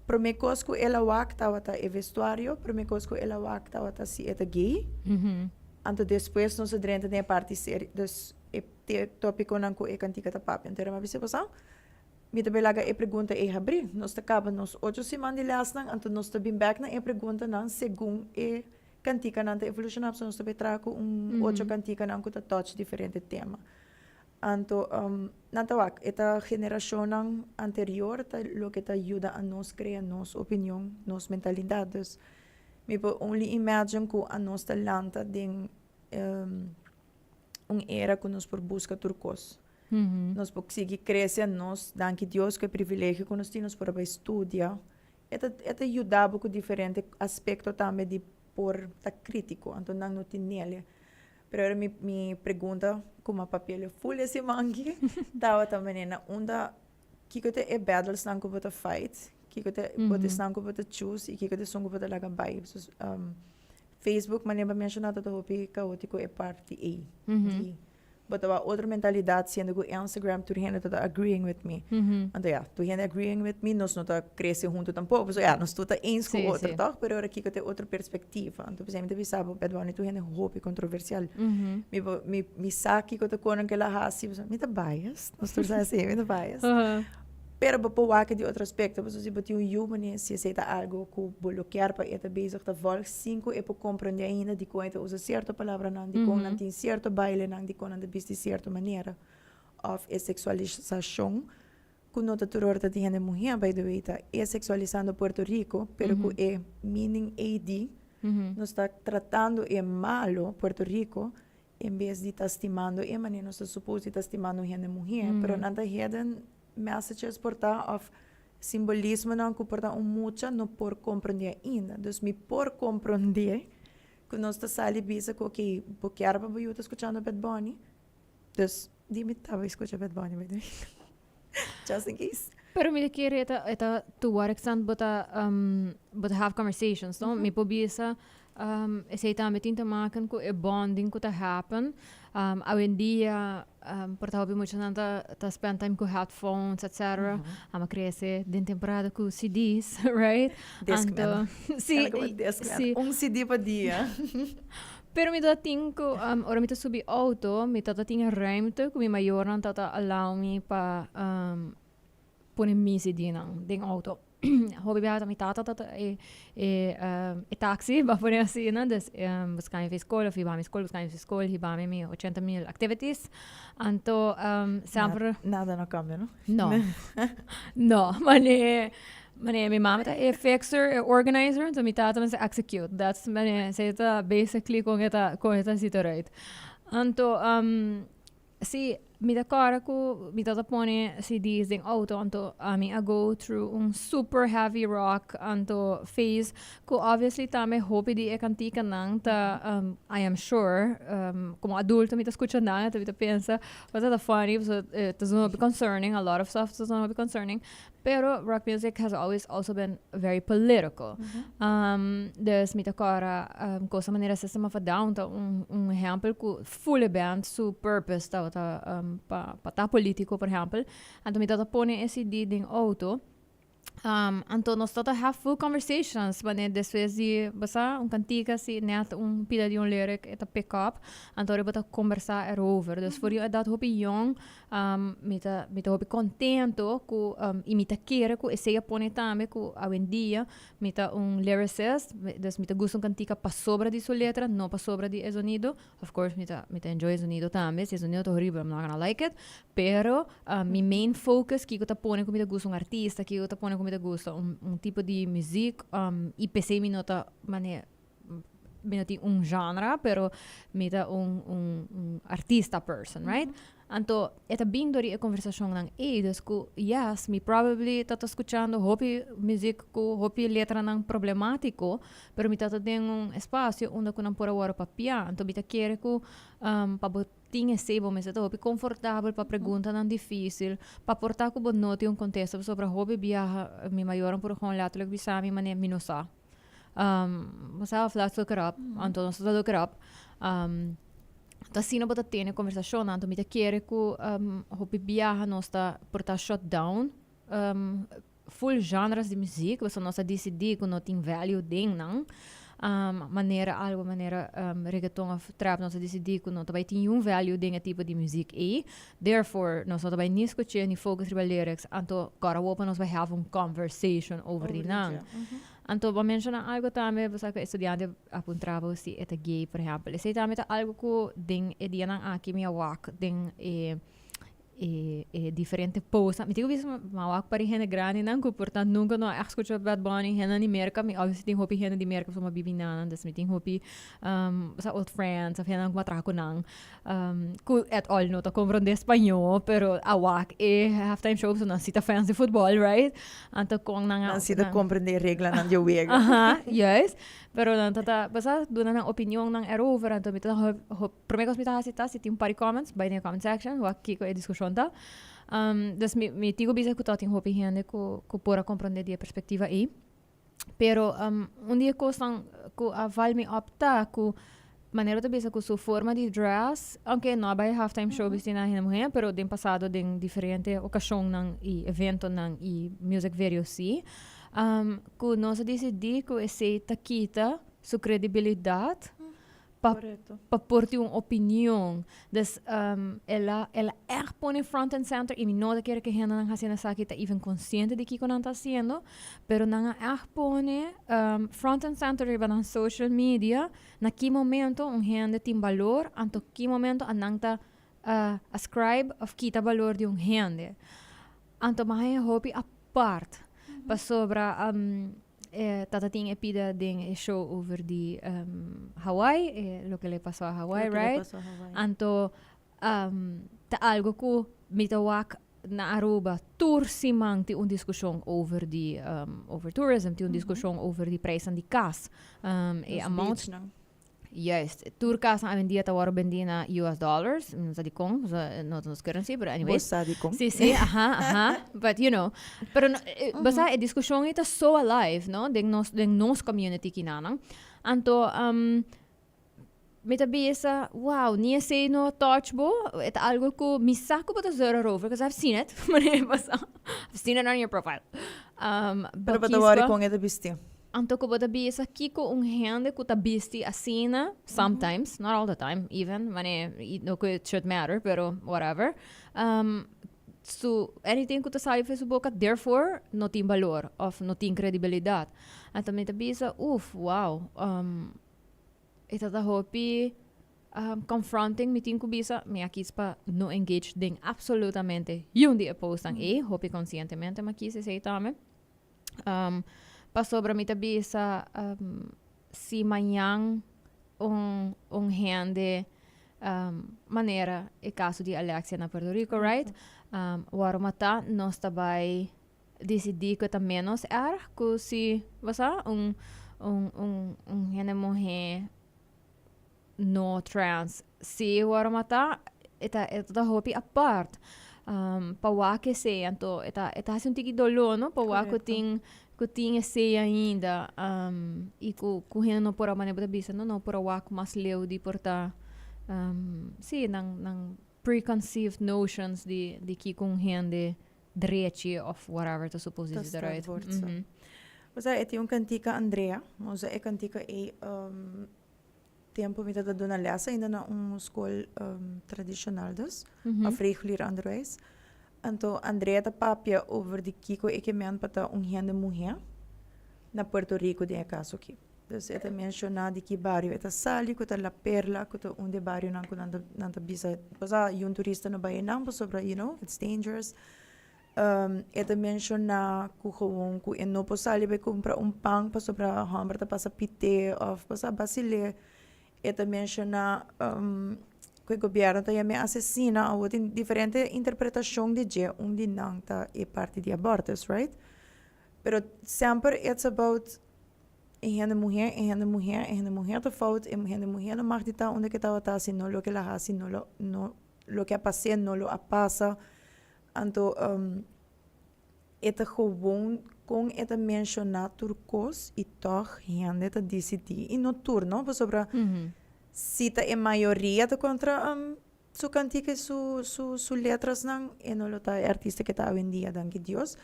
primeira coisa que ela wacta é vestuário, primeira coisa que ela wacta se é gay, então depois nós adrenta tem a parte séria, dus é tópico não que é cantica ta papo, então mas você passa me também laga pergunta abrir, nós acaba nos 8 semanas de las nang, então nós também back na pergunta nang segundo cantica nanta evolucionar, so nós também trago 8 cantica nang que touch diferente tema. Anto nanta esta geração nang anterior lo que ajuda a nós criar nossa opinião, nossas mentalidades. Me pode only imagine que a nossa talenta tem era que nós por busca turcos. Nós conseguir crescer nós, danke Deus que é privilégio que nós temos para estudar. Esta ajudava com diferentes aspectos também de por tá crítico, então não tem nele. Pero me pergunta como papel folha se mangue, tava também na onda que é battles não que você fight, que você não que você choose e que você só que você laga by. Facebook, mas lembra mencionado do hobby caótico é parte A. But outra mentalidade sendo que Instagram tu gente está agreeing with me. Então tu gente agreeing with me, nós não tá crescendo junto tampouco. So nós tu tá ens com outro toque, pero agora aqui que tem outra perspectiva. Então por exemplo, sabe, Bad Bunny tu gente hobby controversial. Me saque que eu tô com aquela raça, me tá bias. Nós tu assim, me tá bias. pero bepawaken die outro aspecto, pues se botar human se aceita algo que bloquear para eta bezig te volk cinco e po compreender ainda de coisa usa certa palavra não de com não tem certo baile não de com não de de certa maneira of é sexualização que não te terror te tem de mulher by the way tá é sexualizando Puerto Rico pero que é meaning AD não está tratando é malo Puerto Rico em vez de estar estimando é maneira não está suposto estar estimando gente mulher pero não está hidden messages portar of simbolismo não que portar mucha não por compreender ainda dus me por compreender que nós está sali bisa que ok porque arba eu estou escutando Bad Bunny dus dime estava escutando Bad Bunny by the way just in case Pero mi kira ita to what extent but have conversations, no? Mi pobisa essa ita metin te maken ko e bonding ko te happen. Hoy en día por tabi mucho nanta ta spend time ko headphones etc. Ama cresce den temporada ko CDs, right? Discman. Sí, sí. CD pa dia. Pero mi tinko ora mi ta subi auto, mi ta tinha ruimte, ko mi maior nan ta allow me pa punem misi di ng auto. Hobby biata mi tata e taxi va pure assim, né? Des buscar em escola, fui ba mi escola, buscar em escola, hiba mi 80,000 activities. Anto sempre nada no cambia, no? No. No, mane mi mama ta e fixer, e organizer, so mi tata mas execute. That's mane say ta basically kung eta sito right. Anto si mi da cara ko mi tata pone CDs ding auto anto ami I go through super heavy rock anto phase ko obviously tame hope di ekantika nang ta I am sure como adulto mi ta escucha na ta pensa was that funny so it doesn't be concerning a lot of stuff doesn't be concerning pero rock music has always also been very political dus mi ta cara ko sa manera sistema fa down ta exemplo ko full band su purpose ta pa politico, por exemplo. Então, me tata pone esse ding auto. Então, nós tata have full conversations. Mas, después de, basta, cantica, si net pila de lyric, eta pick up. Então, eu bota conversar erover. Dus, voor je dat hopi jong, me ta hopi contento, ku, e me ta queira, ku, esse pone também, ku, hoje em dia, me ta lyricist, dus me ta gusta cantica pa sobra de sua letra, não pa sobra de sonido. Of course, me ta enjoy sonido também. Se sonido tá horrível, I'm not gonna like it. Pero, mi main focus, que eu ta pone, ku me ta gusta artista, que eu ta pone, ku me ta gusta tipo de música IPC mi nota mane mi noti genre pero mi ta artista person right anto eta bindori e conversação nang dus ku yes mi probably tata escuchando hopi music ku hopi letra nang problemático pero mi tata tem espaço onde ku nang pora waro papia anto mi ta quere ku pa tinha sebo mas eu confortável para pergunta não difícil para portar com noti contexto sobre hobby viaja mi maior por com letterlijk bisa mi mane minusa mas flat look it up então nós look it up tá sino bota tiene conversação então me te quer que hobby viaja nós tá portar shutdown full genres de música você nós decidir que não tem value ding não maneira reggaeton of trap nós decidir que não também tem value ding tipo de música e therefore nós também nem escutar nem focus sobre lyrics então agora open nós vai have conversation over the nang então vou mencionar algo também você que estudante apuntava se é gay por exemplo se também tá algo que ding e dia nang aqui minha walk ding diferente posts. Me digo visto mawak para gente grande não que portanto nunca não escuto Bad Bunny gente na América me obviously tem hopi gente de América só uma bibinan das me tem hopi sa old friends of gente que matraco nang que at all não tá compreender espanhol pero awak halftime shows na cita fans de futebol right então com nang cita compreender regra nang eu wega yes pero não tá basta dona nang opinião nang erover então me tá promegos me tá se tem pari comments by the comment section wak kiko e discussão tá dus me digo bisa que tem hopi gente que pora compreender de perspectiva aí pero dia costan que aval me opta que maneira de bisa que sua forma de dress aunque não vai halftime show bisina na mulher pero den passado den diferente ocasião nang e evento nang e music video si que nós decidi que esse taquita sua credibilidade Correto. para pôr-te uma opinião. Dus, ela echt põe front and center e não da quer que a gente não faça essa que está even consciente de que não está fazendo, pero não echt põe front and center e na social media, na que momento um gente tem valor, anto que momento a não está ascribe of kita valor de um gente. Anto mais hobby apart, para sobra tata tinha pida ding show over the Hawaii, lo que le pasó a Hawaii, right? Anto ta algo ko mitawak na Aruba tour simang ti un diskusyon over the over tourism, ti un diskusyon over the price and the cost. E amount juist, tourkas aan die te worden bendina US dollars, sa di kong, not nos currency, but anyways. Sa di kong. Sí, aha, but you know, pero basta e diskusyon ita so alive, no, ding nos community kinanang. Anto metabisa, wow, niya say no touch bo, it algo ko misako pa to zero over because I've seen it. I've seen it on your profile. Pero patawari kong ito bisti. Anto ko bada bisa kiko un hende ko tabisti asina sometimes, not all the time even, mane no ko it should matter, pero whatever. So anything ko ta sa Facebook at therefore no tin valor of no tin credibilidad. Anto me tabisa, wow. Ita ta hopi confronting meeting ko bisa, me akis pa no engage ding absolutamente. Yung di post ang hopi conscientemente makisi sa itame. Pa sobra mi tabisa si manyang un hende manera e caso di Alexia na Puerto Rico, right? Warmata nos tabay decidi ko ta menos ko si basta un hende mohe no trans si warmata ita hopi apart pawake se anto ita hasin tiki dolo no pawako ting kuting se ainda e ku hena no pora mane bisa no pora wak mas leu di porta si nang preconceived notions di ki kung hende drechi of whatever to suppose is the right. Basta iti yung kantika Andrea, moza kantika tempo mi tada dona lesa ainda na school tradicional dus, afregulier onderwijs. Anto Andrea ta papia over de kiko ekemen pata hende mulher na Puerto Rico de caso aqui. Dus eta menciona de que barrio eta sali kuta La Perla kuta unde barrio nan kunanda bisa pasa yung turista no bayan nang sobra it's dangerous. Eta menciona ku gewoon ku no posali be compra pang pa sobra hamber ta pasa pite of pasa basile. Eta menciona que o governo também me assassina ou tem diferente interpretação de je onde não está é parte de abortos, right? Pero sempre it's about hende mulher tá fout e hende mulher não mag dita onde que tá assim não lo que la assim não lo que passa não lo passa anto eta gewoon com eta mencionar turcos e toch hende tá decidi e no turno sobre cita em maioria de contra su cantica su letras não e não lo tá artista que tá vendia danke Dios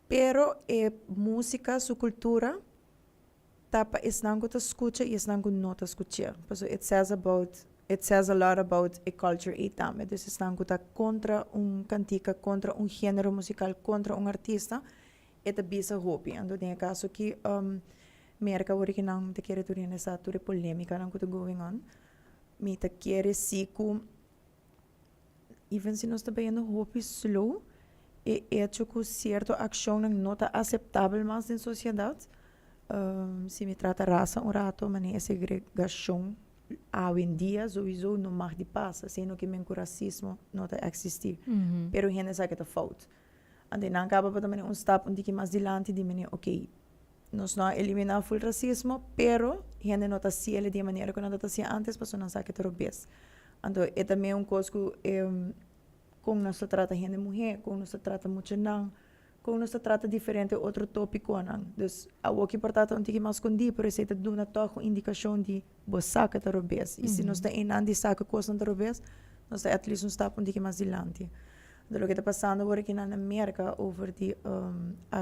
pero música su cultura tapa is nango ta escucha e is nango não ta escucha so it says a lot about a culture e tame dus is nango ta contra cantica contra gênero musical contra artista eta bisa hobby ando tem caso que merka word ik nang te kere turin esa ture polemica nang kuto going on. Mi te kere siku even si nos está bem no hobby slow e hecho com certa ação nang nota aceitável mais na sociedade. Se me trata raça um rato, mas essa segregação hoje em dia sowieso não mag de passa, sendo que o racismo não está existir. Pero gente sabe que está falta. Ande não acaba para também stap onde que mais dilante de mim, ok. Nós não eliminar full racismo, pero gente não está ciele de maneira que não está ciele antes, para não saber que está bem. Então, é também coisa que como nós trata gente mulher, como nós trata muito não, como nós trata diferente outro tópico não. Então, o que portanto onde que mais escondi, por isso é duna toch indicação de você que está bem. E se nós está em ande saca coisa não está bem, nós está at least stap onde que mais dilante. Então, o que está passando agora aqui na América over the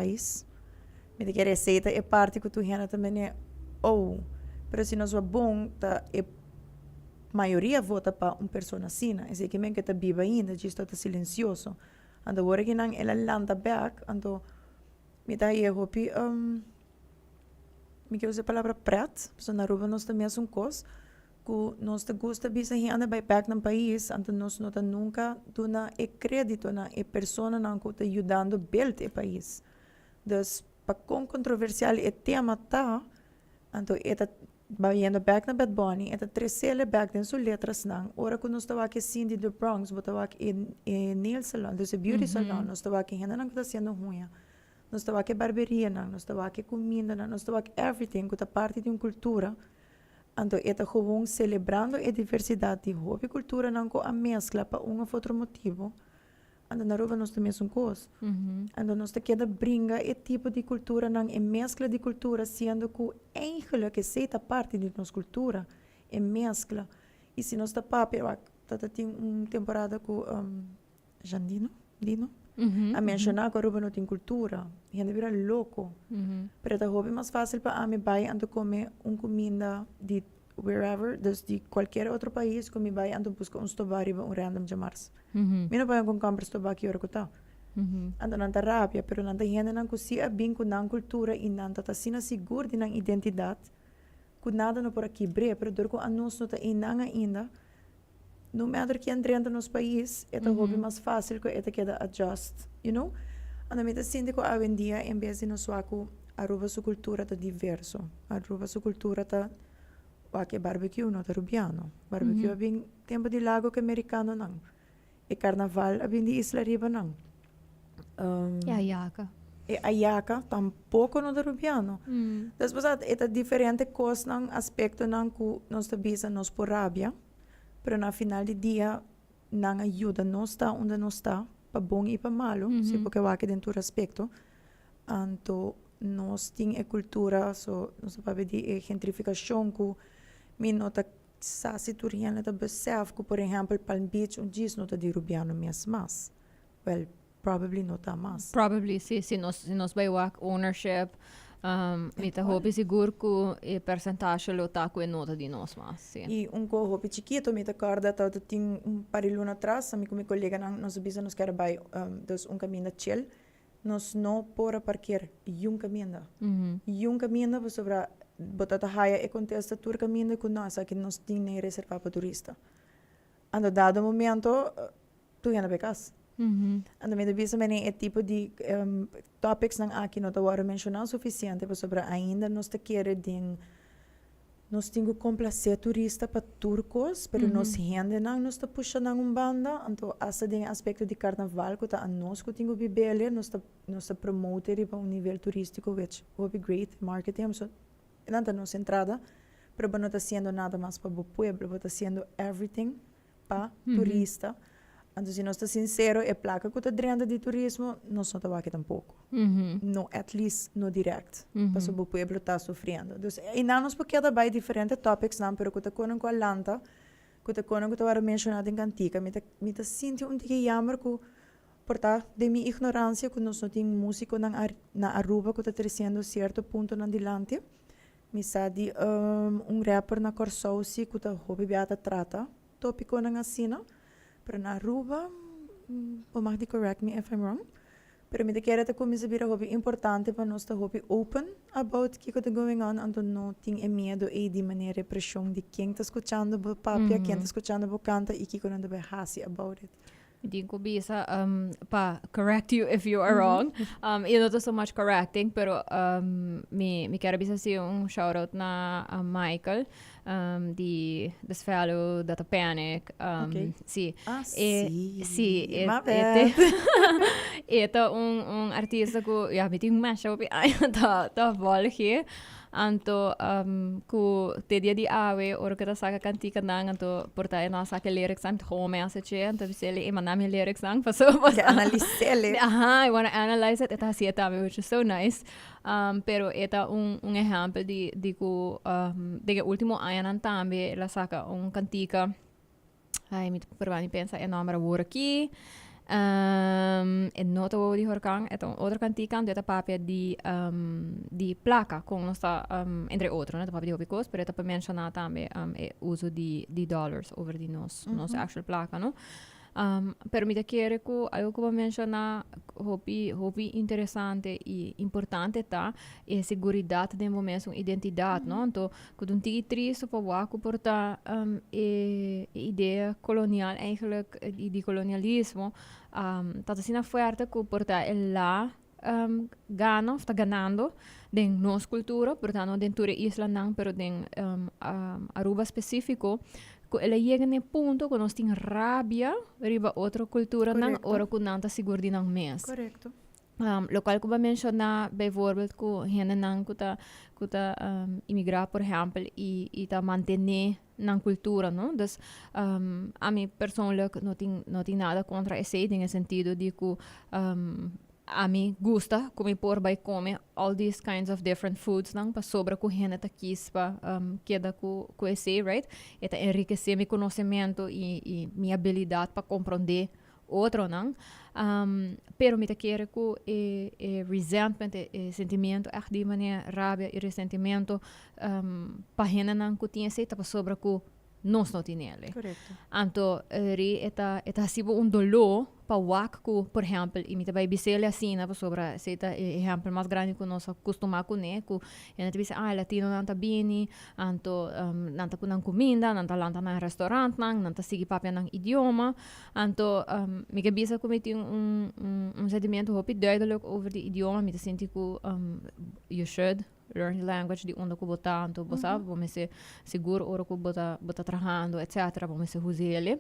ICE. Me de que receita é parte que tu rena também é pero se nós é bom tá é maioria vota para persona sina. E se que men que tá viva ainda, já está silencioso. Ando agora que não ela landa back, ando me dá aí hopi me que usa a palavra prat, so na ruba nós também um cos, que nós te gusta bisa anda by back no país, ando nós não tá nunca dona e crédito na e persona não que tá ajudando belt e país. Dus pa com controversial e tema tá, ando eta Bayendo back na Bad Bunny, eta tresele back den so letras nang. Ora ko nos tawa ke Cindy the Bronx, bo tawa ke nail salon, dus beauty salon, nos tawa ke hena nang kuta siendo huya. Nos tawa ke barberia nang, nos tawa ke comida nang, nos tawa ke everything, kuta parte de cultura. Anto eta gewoon celebrando a diversidade de hobby cultura nang ko a mescla pa um outro motivo. Ando na ruba nós também são coisas. Ando nós queda brinca e tipo de cultura não é mescla de cultura, sendo que eigenlijk que seita parte de nossa cultura é mescla. E se nós está papel, tá tem temporada com Jandino, Dino, a mencionar que a ruba não tem cultura, e ainda vira louco. Pero tá hobby mais fácil para me vai ando comer comida de wherever, de qualquer outro país, que me vai ando buscar stobari random jamars. Mina pa yung compras to baki ora ko ta. Ando nanta rabia, pero nanta hena nang kusia bing ko nang kultura e nanta ta sina sigur din ang identidad. Kun nada no por aqui bre, pero dor ko anons no ta inanga ainda. No matter que andrenta nos país, eta hobby mais fácil ko eta queda adjust, you know? Ando me ta sindi ko awen dia em vez de no suaku aruba su cultura ta diverso. Aruba su cultura ta wake barbecue no ta rubiano. Barbecue abing tempo di lago que americano nang. E carnaval abin di Isla Riba nang. E Ayaka. E Ayaka tampouco no Darubiano. Después eta diferente cos nang aspecto nang ku nos tabisa nos por rabia, pero na final de dia nang ajuda nos ta onde nos ta pa bom e pa malo, se porque wake dentro aspecto. Anto nos ting e cultura so nos pa di e gentrificação ku min nota sa situação da besef que por exemplo Palm Beach gis nota de Rubiano mas well probably nota mas Probably se nos baiwak ownership mita hopi siguro que e percentage lo ta que nota de nós mas sim. E co hopi chiquito mita corda tá tem pariluna atrás ami com meu colega nós bisa nos quer bai dos caminho chill nos não por parquear caminho caminho sobre botata haya e contesta tur caminho com nós que nós tinha reserva para turista. Ando dado momento tu ia na becas. Ando me devia também é tipo de topics nang aqui não tá agora mencionar suficiente para sobre ainda nós te querer de nós tingo complacer turista para turcos, pero nós rende nang nós te puxa nang banda, então essa de aspecto de carnaval que tá a nós que tingo bibele nós te promoter para nível turístico which will be great marketing so nada nos entrada, pero não está sendo nada mais para o pueblo, está sendo everything para turista. Então, se nós está sincero, é placa que está dentro de turismo, nós não estamos aqui tampouco. No, at least, no direct. Para o pueblo está sofrendo. Então, e não nos porque é diferentes topics, não, pero que está com a lanta, que está com o que estava mencionado em cantica, me está sentindo que jammer que por de minha ignorância, que nós não temos músico na Aruba que está trazendo certo ponto na dilante. Mi sa di rapper na Corsausi que tá hobby beata trata tópico na asina pero na Aruba pomag di correct me if I'm wrong pero me quero ta como sabir hobby importante para nós tá hobby open about que tá going on ando no ting medo e di maneira pressão de quem tá escutando bo papia quem tá escutando bo canta e que quando anda hasi about it. Hindi ko bisa pa correct you if you are wrong. Not so much correcting, pero mi quero bisa si un shoutout na Michael this fellow that a panic. Okay. Sí. Sí. Ito un artista ko mi ting mashup ta volge. Anto ku te dia di awe or kita saka kantika nang anto porta na saka lyrics am home as che anto bisele emanami lyrics nang paso analisele I want to analyze it eta sieta which is so nice pero eta un ejemplo di ku de que último ayan tambe la saka un kantika ai mi provani pensa e nomera word aqui E nota o di horkang, então outra cantican deta papia di placa com nossa entre outros, né, papia de hobicos, pero eta para mencionar também e uso di dollars over di nos actual placa, no? Pero me querer que algo que vou mencionar hobby interessante e importante tá é a segurança de momento identidade, não? Então, quando um tigre triste para o que porta ideia colonial eigenlijk de colonialismo, tá assim na forte que porta lá gana, está ganhando de nossa cultura, portanto, dentro da isla não, pero de Aruba específico, ela chega no ponto que nós temos rabia riba outra cultura não ora que não está seguro de não mês. Correcto. Local que eu mencionar, bijvoorbeeld, que gente não que tá imigrar, por exemplo, e tá manter na cultura, não? Dus, a mim, persoonlijk, não tem nada contra esse, no sentido de que a mim gusta comer por by comer all these kinds of different foods não para sobra com gente tá quis para queda com esse right eta enriquecer meu conhecimento e minha habilidade para compreender outro não pero me quer que resentment sentimento de maneira rabia e ressentimento para gente não que tinha esse para sobra com nós não tinha ele. Correcto. Então, eta sibo dolor para wak ko, por exemplo, e me também bisele assim, na sobra, se tá exemplo mais grande que nós acostumamos com né, que a gente diz, latino não tá bem, anto não tá com comida, não tá lá na restaurante, não tá sigue papel ng idioma, anto me que bisa ko met sentimento hopi duidelijk over de idioma, me senti ko you should learn the language de onde que botar, então você vamos ser seguro ora que bota trabalhando, etc. Vamos ser usele.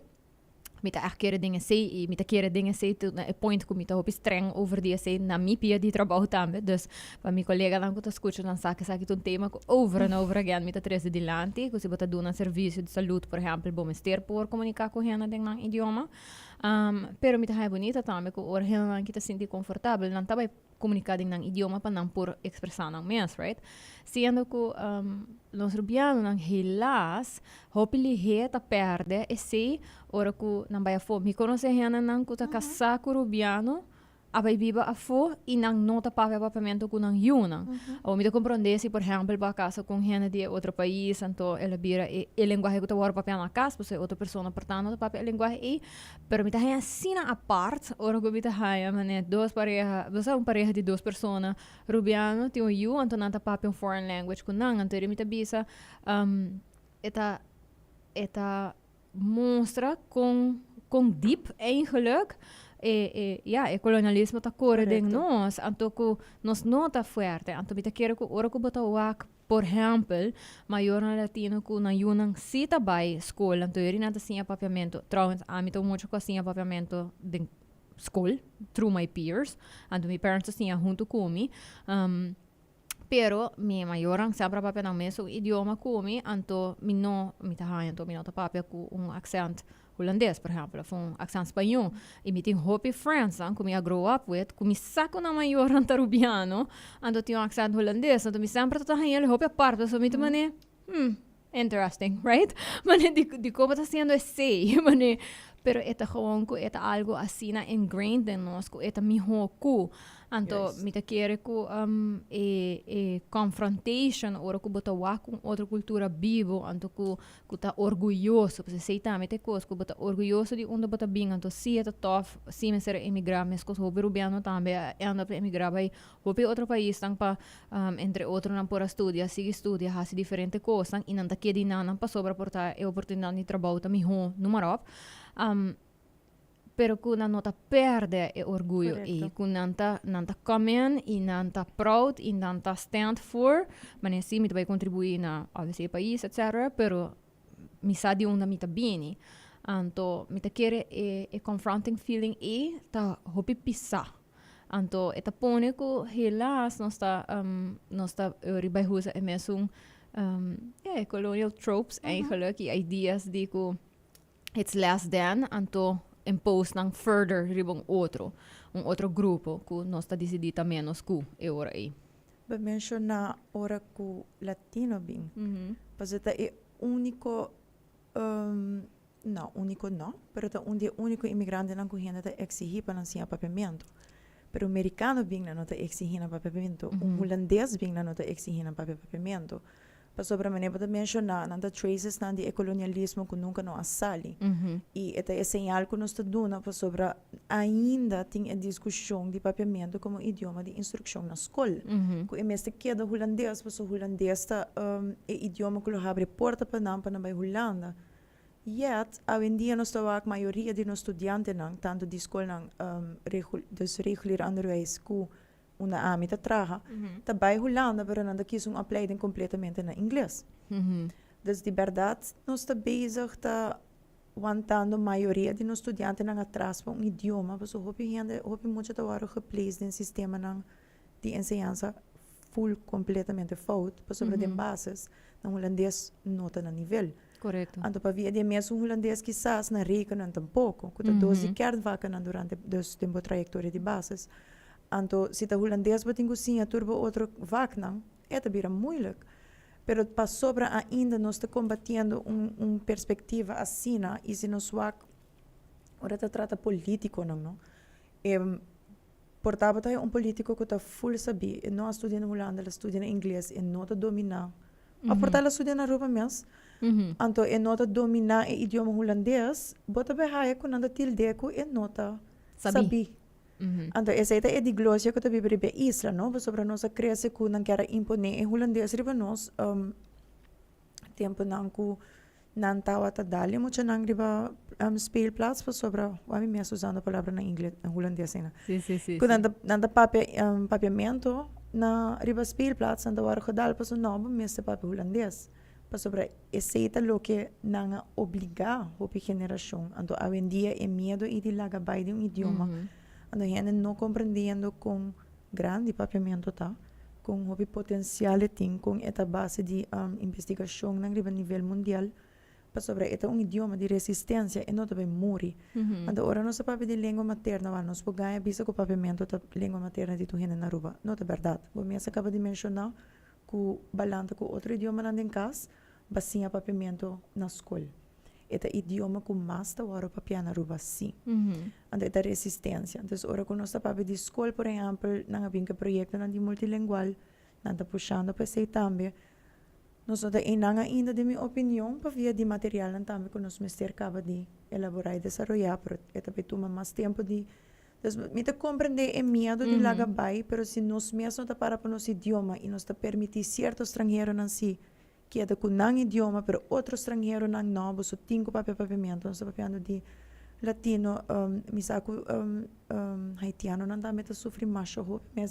Me tá querer dingen sei e me tá querer dingen sei tot een point que me tá streng over die sei na mi pia de trabalho também. Dus para mi colega lá que tá escutando dan saque um tema que over and over again me tá treze dilante, que se bota doen een serviço de saúde, por exemplo, vamos ter por comunicar com ela ding nang idioma. Pero me tá hai bonita também que ora ela que tá sentir confortável, não tá vai comunicar nang idioma para não por expressar nang mens, right? Sendo que los rubianos nang hilas, hopili heta perde e sei ora que não vai a fo. Me conhece hena nang que tá casar com rubiano, abai viva a fo e nang nota papamento com nang yuna. Ou me compreender se por exemplo vai casa com hena de outro país, então ela vira e linguagem que tá ora papel na casa, porque outra pessoa portando papel linguagem e pero me tá assim a parte, ora que me tá mané duas pareja de duas pessoas rubiano tem you, então não tá papel foreign language com nang, então me tá bisa eta mostra com diep eigenlijk o colonialismo está correndo nós, então que nós não está forte, então me quero que ora que botar o por exemplo, maior na latino que na Yunnan se tá vai escola, então ele não tá sem papiamento, trouwens, a mim tô muito com sem papiamento de escola, through my peers, então meus parents assim junto comigo, pero mi mayoran sempre papia na mesmo idioma comigo, então me não tá papia com accent holandês, por exemplo, um accent espanhol, e me tem hopi France, como eu grow up with, como saco na maior antarubiano, ando tem accent holandês, então me sempre tá ele hopi a parte, so me te mane, interesting, right? Mane de como tá sendo esse, mane, pero eta gewoon ko eta algo assim na ingrained en nós, ko eta mi hoku. Anto me te quer que confrontation ora que bota com outra cultura vivo, anto que tá orgulhoso, porque sei também te coisa que bota orgulhoso de onde bota bem, anto se é tough, se me ser emigrar, mas que o peruviano também anda para emigrar vai para outro país, tang pa entre outro não por estudar, sigue estudia, hasi diferente coisa, e não tá que de não para sobra portar a oportunidade de trabalho também número pero que não tá perde o orgulho e que não tá comem e não tá proud e não tá stand for, mas assim me vai contribuir na obviamente país etc, pero mi sa di onde me tá bem, então me tá querer confronting feeling e tá hopi pisa, então eta pone que helas nós tá ribai é mesmo colonial tropes eigenlijk, ideas de que it's less than, então impose ng further ribong outro grupo que nós está decidida menos que eu ora aí. Ba menciona ora que latino bing. Mas é único não, único não, pero tá único imigrante não correndo tá exigir para não ser papiamento. Pero americano bem não tá exigindo papiamento, holandês bem não tá exigindo papiamento. Para sobre a maneira de mencionar, não tá traces não de colonialismo que nunca não assali. E esta é señal que nós está dando para sobre ainda tem a discussão de papiamento como idioma de instrução na escola. Que é mesmo que é holandês, porque o holandês é idioma que abre porta para não vai Holanda. Yet, hoje em dia, nós a maioria de nossos estudantes, tanto de escola, dus regular onderwijs, que uma âmbito traga, também Holanda, mas não quis uma opleiding completamente na inglês. Dus de verdade, nós estamos bezig tá aguantando a maioria de nossos estudantes na atrás para idioma, porque houve muito trabalho geplaced no sistema de ensinança full completamente fout, para sobre de bases, na holandês nota na nível. Correto. Então, para ver de mesmo holandês quizás na rica não tampouco, que todos de kernvakken durante dus tempo trajetória de bases. Então, se o holandês vai ter que turbo outro vak não, é também moeilijk. Pero para sobre ainda nós está combatendo perspectiva assim, e se nós vak, ora está trata político não. Portava tá político que está full sabi, e não estuda na Holanda, estuda na inglês, e não está dominar. A portala estuda na Europa mesmo. Então, e não está dominar o idioma holandês, bota bem com nada tilde com e não está sabi. Então, essa é a diglossia que está vivendo na isla, não? Sobre nós cresce com não quer imponer em holandês, riba nós tempo não que não estava a dali, muito não riba speelplaats, sobre a mim mesmo usando a palavra na inglês, na holandês, né? Sim. Quando não papiamento na riba speelplaats, não era gedal, para não, mesmo papel holandês. Sobre esse lo que não obriga a geração. Então, hoje em dia é medo e de laga by de idioma. Então, a gente não compreendendo com grande papiamento, tá? Com o potencial tem, com essa base de investigação a nível mundial, para sobre esse idioma de resistência e não também morrer. Então, agora nossa papel de língua materna, nós podemos ganhar bisa com o papiamento da língua materna de tu gente na Aruba. Não é verdade. Você acaba de mencionar que balanta com outro idioma na casa, basinha papiamento na escola. Esse idioma que mais está agora papiar na Aruba, sim. Então, essa resistência. Então, agora que nós estamos de escola, por exemplo, nós temos um projeto de multilingual, nós estamos puxando para ser também. Nós estamos ainda, de minha opinião, para via de material também que nós acaba de elaborar e desenvolver, mas essa toma mais tempo de. Então, me compreender é medo de laga vai, mas se nós mesmos não para o nosso idioma e nós permitir certo estrangeiro não se que é com não idioma, mas outro estrangeiro não novo, só tem papiamento, nós estamos falando de latino, misaco haitiano, não dá meta sofrer mais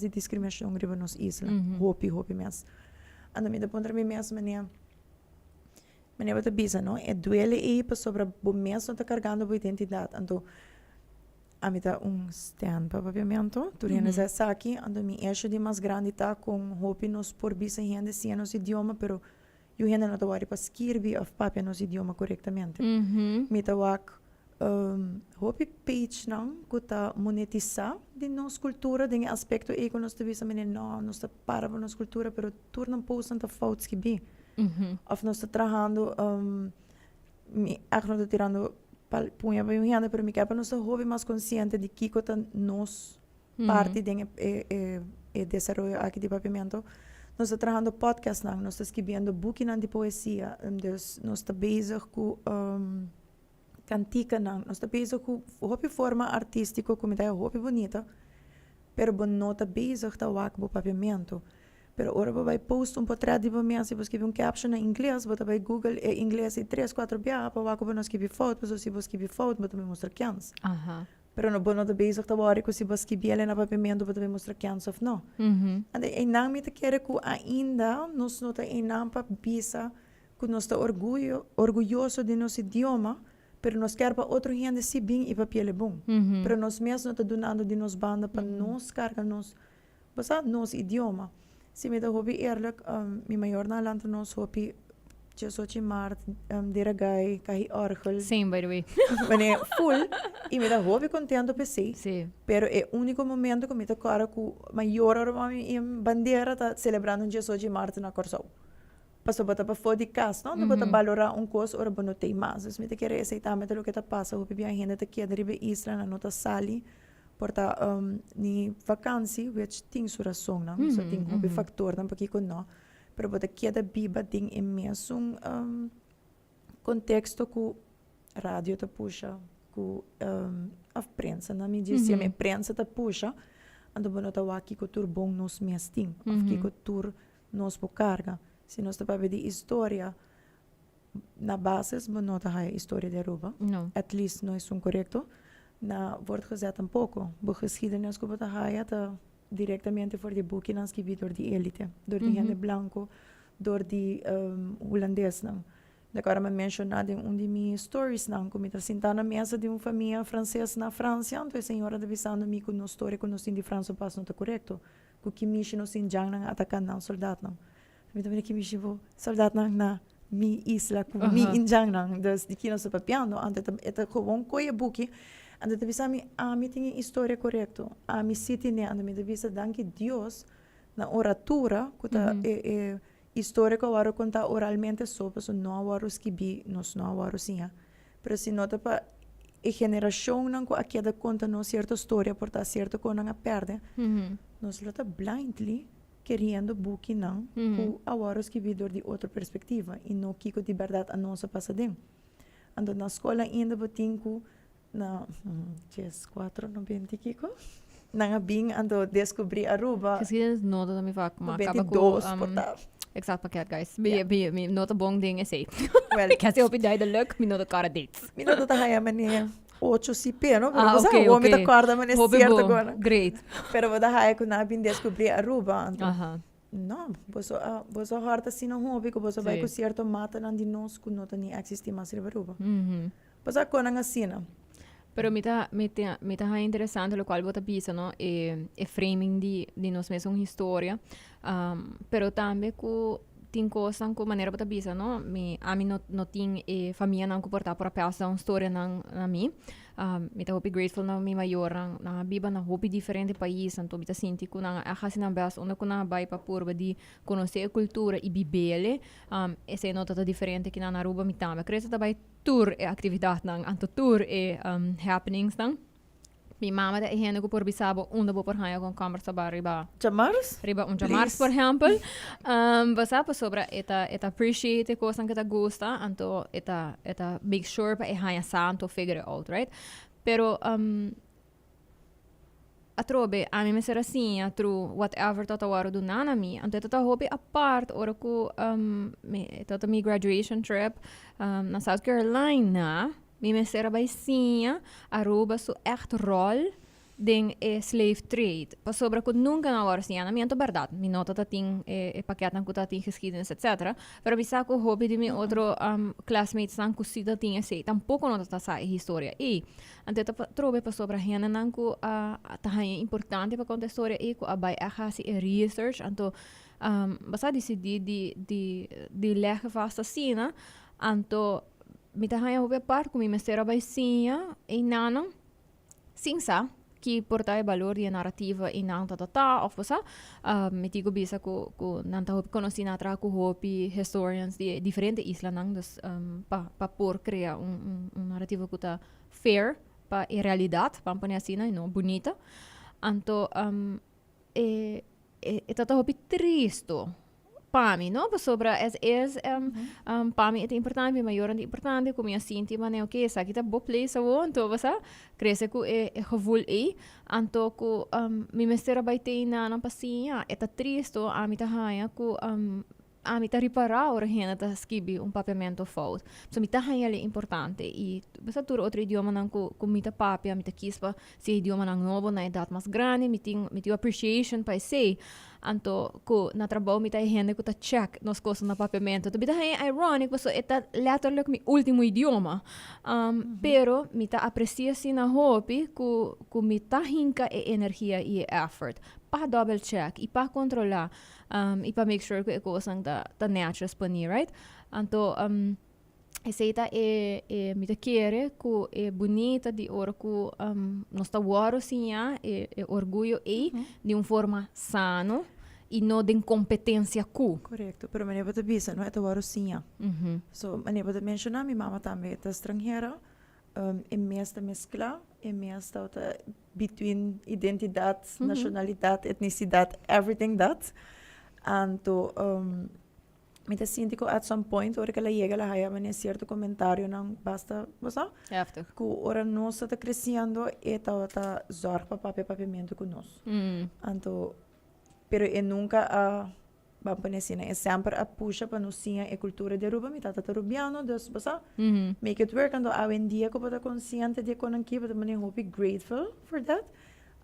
de discriminação riba nos isla, hopi mesmo. Ando me da pontra me mesmo maneira bata bisa, não? É duele aí para sobre o mesmo está carregando a identidade, então a mim tá stand para papiamento, tu renas essa aqui, ando me acho de mais grande tá com hopi nos por bisa gente sim nos idioma, pero eu ainda não estou para escrever ou papia nos idioma corretamente. Me tá hopi page não que tá monetizar de nossa cultura, de aspecto aí que nós te visa menino não, nós tá para nossa cultura, pero torna um pouco tanta fotos que bem. Of nós tá trabalhando, me não tô tirando punha para eu ainda, pero me quer nós tá hopi mais consciente de que tá nos parte de desenvolver aqui de papiamento. Nós estamos trabalhando podcast, nós estamos escrevendo book de poesia, nós estamos bezig com cantica, nós estamos bezig com uma forma artística, como é uma bonita, pero não estamos bezig com o papiamento. Pero agora vai post portrait de você, se você escrever caption em inglês, você vai Google em inglês e 3-4 bia, para você escrever foto, se você escrever foto, você vai mostrar quem. Pero no bono da basic ta wari ko si baski biele na papiamento para mostrar que of no. Ande e nang mi te quere ko ainda nos nota e nang pa bisa ko nos ta orgulhoso de nosso idioma, pero nos quer para outro gente si bem e papiele bom. Pero nos mesmo nota donando de nos banda para nos carga nos basta nos idioma. Si me da hobby eerlijk, mi maior na land nos hobby Jesochi Mart, Diragay, Kahi Orgel. Same, by the way. Mane full, e me dá hobby contento PC. Sim. Pero é o único momento que me dá cara com maior bandeira tá celebrando Jesochi Mart na Corsau. Paso bota pa fora de casa, não? Bota valorar coisa, ora não tem mais. Então, me te querer aceitar, mas o que tá passa, o bebê ainda te quer de isla, na nota sali, porta ni vacância, which tem sua razão, não? So tem um factor, não porque não. Pero bota queda biba tem imenso contexto que rádio te puxa, que a prensa, não me diz, se a prensa te puxa, ando bota aqui que tur bom nos mestim, aqui que tur nos por carga. Se nós estamos de história, na base, não está a história de Aruba. Não. At least não é correto. Na wordt gezet um pouco. A geschiedenis que está a diretamente voor de boeken escritos door de elite, door de gente blanco, door de holandês. Agora me mencionado de minhas stories, não, como está sentado na mesa de uma família francesa na França, então a senhora está avisando me que a história que nós de França passa não está correto, que mishi nós em Jang não atacar não soldado não. Eu também que mishi vou soldado não na mi isla, com mi em Jang não, das de que nós papiando, ante é gewoon coia buki, ante te avisa me me tem história correto, me city ne, ante me avisa danke Deus na oratura que tá história que eu contar oralmente sobre, so não eu escrevi, nós não eu sim, pero se nota para a geração não que aqui da conta não certa história, por tá certo que não a perde, nós lota blindly querendo buque não, que eu escrevi de outra perspectiva e não que de verdade a nossa passadinha. Ando na escola ainda botinho na 4 no 20 kiko. Nanga bing ando descobri Aruba. Geschiedenis nota também vai com acaba com exato pakket guys. Mi nota bom ding is it. Well, kasi hopi dai de luck mi nota cara dates. Mi nota haya mania 8 CP, no? Pero você okay, okay. Me acorda mas é certo agora. Great. Pero vou dar haya com na bing descobri Aruba. Não, você harta assim não hobby que você vai com certo mata não de nós que nota nem existe mais Aruba. Você com na cena. Pero me tá interessante lo qual bota pisa, no? E framing de nós mesmos história. Pero também que tem coisa com maneira bota pisa, no? A mim não tem família não comportar por a peça uma história na mim. Me tá hope grateful na mi maior na biba na hope diferente país, então me tá sinti que na a casa na base onde que na vai para purba de conhecer a cultura e bibele. Essa nota tá diferente que na Aruba me também. Creio que vai tour e atividade nang anto tour e happenings nang mi mama da ihene ko por bisabo unda bo por haya con kamar sa riba jamars jamars por exemplo basa pa sobra eta appreciate ko sang kita gusta anto eta make sure pa haya santo figure it out, right? Pero atrobe a mim ser assim true whatever tatawaro do nana mi anto tata hope apart ora ko tata mi graduation trip na South Carolina mi ser baisinha Aruba so echt rol ding slave trade pa sobra ko nunca na hora assim na minha verdade mi nota tating paquete na kuta ting geschiedenis etc. Pero bisa ko hobby de mi outro classmates nan ko sida ting esse tampouco nota ta sa história e ante ta trobe pa sobra hena nan ko ta importante pa conta história e ko abai agasi research anto basa decidi de legge vast assim na anto mi ta hobby part ko mi mestera baisinha e nanan sinsa que portar valor e narrativa e não of você me digo bisa ko não tá conheci na tra ko hopi historians de diferentes islas nang dus pa por criar narrativa que tá fair pa e realidade pa põe assim não bonita anto tá hopi tristo para mim, não? Sobra para mim é importante, é maior é importante, como assim, tipo, né, ok, essa aqui tá boa place, então você cresce com gevoel aí, então que me mestra vai ter na passinha, é tá triste, a mim tá raia, que a mim tá reparar ora rena tá escrever papiamento falso, so me tá raia é importante e você tur outro idioma não com me tá papia, me tá quispa, se idioma não novo na idade mais grande, me tem appreciation para sei. Anto ko na trabaho mi tayo hende ko ta check nos coisas na papiamento. To bita é ironic, so eta letterlijk mi último idioma. Pero mi ta aprecia si na hopi ko mi ta hinka energia e effort. Pa double check, e pa controlar, e pa make sure ko ikosang ta natural spani, right? Anto essa mi ta querer ko bonita de ora ko nos ta waro sinha orgulho de uma forma sano e não de competência cu. Correto, pero maneira para bisa, não é tão sim. So, maneira para mencionar, minha mama também é estrangeira, é mesmo mescla, é mesmo between identidade, nacionalidade, etnicidade, everything that. Anto, me sinto que at some point, ora que ela chega, ela haya um certo comentário, não basta, você? Heftig. Que ora nós está crescendo, e está zorg para papiamento conosco. Anto, pero e nunca a Bampanecina é sempre a puxa para nós sim a cultura de Aruba, mitad tá rubiano, dus basta make it work. Ando hoje em dia como tá consciente de quando aqui, but maneira hope grateful for that.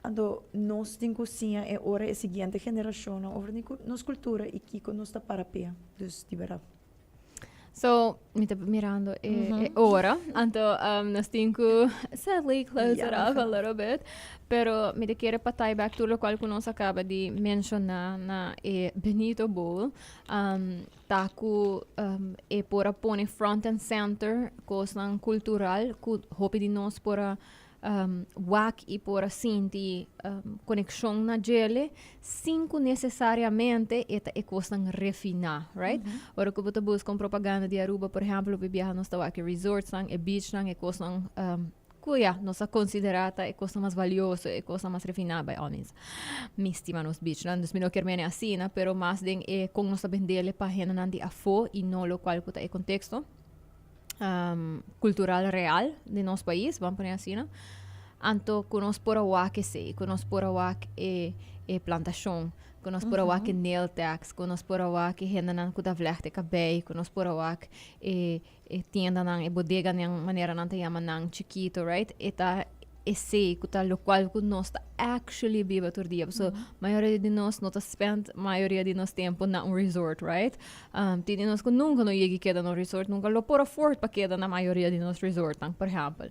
Ando nós tem cozinha é hora a seguinte geração over nos cultura e que nós tá para pé, dus libera. So, me está mirando ora, anto nós temos que sadly close it off a little bit, pero me quero patai back to lo qual que nós acaba de mencionar na Benito Bowl, taku pora pone front and center coisa cultural, que hope de nós pora wak e por sinti conexão na gele, cinco necessariamente é coisa refinar, right? Ora que você busca propaganda de Aruba, por exemplo, we viaja nos tawa que resorts nang, beach nang, é coisa cuya nossa considerata é coisa mais valiosa, é coisa mais refinada, by all means. Mistima nos beach nang, dus não quer mene assim, pero mais den é com nossa vendele para rena nang de afo e no lo qual puta é contexto cultural real de nosso país, vamos poner assim, né? Anto, conosco por a que sei, conosco por a que é plantação, conosco por a que nail tax, conosco por a que hendanan kuda vlechte cabei, conosco por a que tienda nang e bodega nang maneira nang tayama nang chiquito, right? Eta sei que lo qual que nós está actually viva todo dia. So, maioria de nós não está spend maioria de nosso tempo na resort, right? Tem de nós que nunca não chega queda no resort, nunca lo por afford para queda na maioria de nosso resort, por exemplo.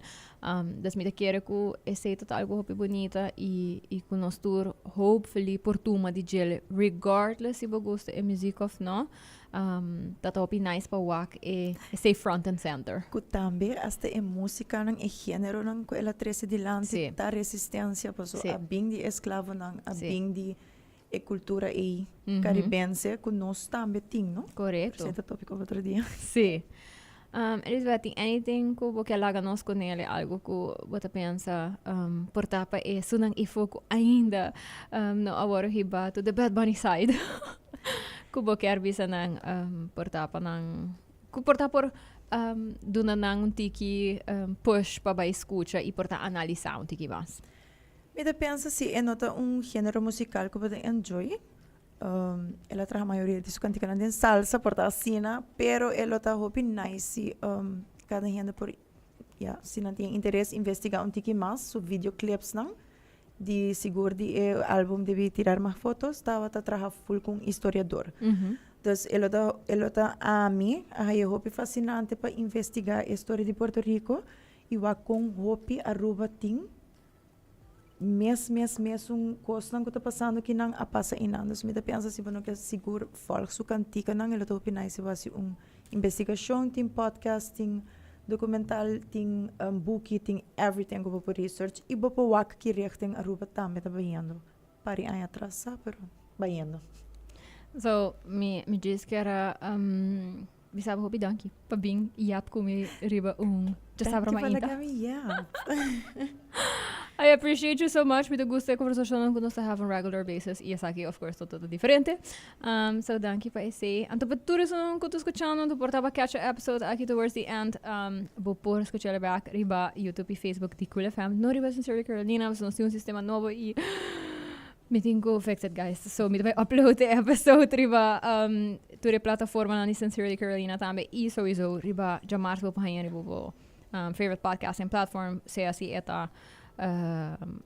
Das me quero que sei total algo hope bonita e que nós tur hopefully por tuma de gel, regardless se você gosta de música ou não. Dat op nice pa wak say front and center. Que também hasta a música nang e gênero nang ko ela trece de lance da resistência paso a bing de esclavo nang a bing de cultura e caribense que nós também ting, no? Correto. Presenta tópico outro dia. Sim. Elizabeth, anything que você laga nós com ele, algo que você pensa por tapa é sunang ifoco ainda no agora hiba to the Bad Bunny side. Kubo quer bisa nang portapa nang porta por duna nang tiki push para ba escucha e porta analisar tiki mas. Me pensa se é nota gênero musical que você enjoy. Ela traz a maioria disso cantica na salsa porta assina, pero ela tá hope nice cada gente por se não tem interesse investigar tiki mais sobre videoclips nang. De seguro de álbum deve tirar mais fotos, estava a trabalhar full com historiador. Então, ele tá a mim, eu hope fascinante para investigar a história de Porto Rico e o com hope Aruba tem mes coisa que está passando que não a passa em nada. Me pensa se não quer seguro folk su cantica não, ele tá hope nice vai ser investigação, tem podcasting, documental, tem book, tem everything que por research e por wak que richting Aruba também tá banhando. Pari aí atrás, pero banhando. So, me diz que era bisaba hopi danki, pa bing iap kumi riba just sabra mainta. I appreciate you so much. Me gusta a conversação que nós have on regular basis. E essa aqui, of course, é tudo diferente. So, danke para esse. Anto para tudo isso que tu escutando, tu portava catch a episode aqui towards the end. Vou por escutar back riba YouTube e Facebook de Cool FM. No riba Sincerely Carolina, nós temos sistema novo e me tenho fixed, guys. So, me vai upload the episode riba tu plataforma na Sincerely Carolina também. E sowieso riba jamar vou pahanyan riba favorite podcasting platform. Seja assim, eta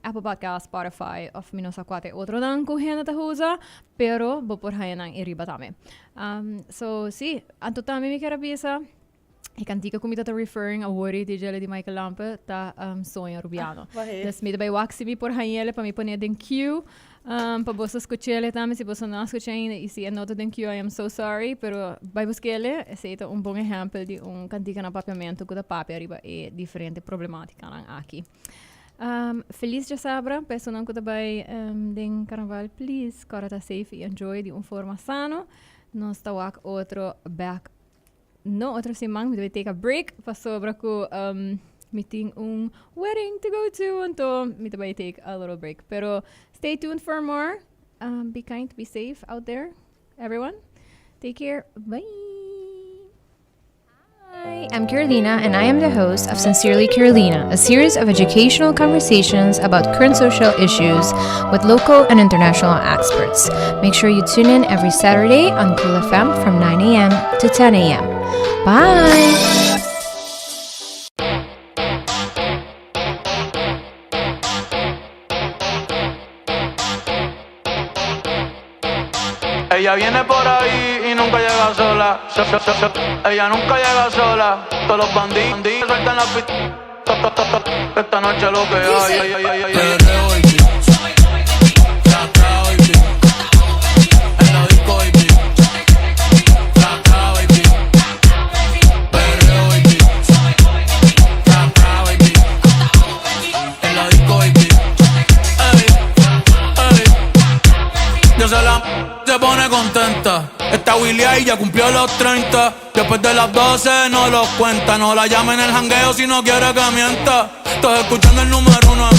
Apple Podcast, Spotify, of minosa quate outro nang kuhena ta usa, pero bo por haya nang iriba tame. So, si, anto tame mi karabisa, e cantica kumita ta referring a worry di gele di Michael Lampe ta sonha rubiano. Das mi dabei waximi por hayele pa mi pone den queue, pa bosa escuchele tame, si bosa não escuchele, e si anota den queue, I am so sorry, pero vai busquele, esse é bom exemplo de cantica na papiamento que da papia riba é diferente problemática nang aqui. Feliz de sabra, peço não que também den carnaval, please, corata safe e enjoy de forma sano. Nós estamos outro back, não outra semana, we take a break, para sobra que meeting wedding to go to, então we também take a little break. Pero stay tuned for more. Be kind, be safe out there, everyone. Take care, bye. Hi, I'm Carolina, and I am the host of Sincerely Carolina, a series of educational conversations about current social issues with local and international experts. Make sure you tune in every Saturday on Cool FM from 9 a.m. to 10 a.m. Bye! Ella viene por ahí y nunca llega sola. Ella nunca llega sola. Todos los bandidos sueltan la pista. Esta noche lo que hay. Perreo, baby. Traca, baby. En la disco, baby. Traca, baby. Perreo, baby. Traca, baby. En la disco, baby. Ey, ey. Yo se pone contenta. Esta Willy ahí ya cumplió los 30. Después de las 12 no los cuenta. No la llame en el jangueo si no quiere que mienta. Estás escuchando el número 1 en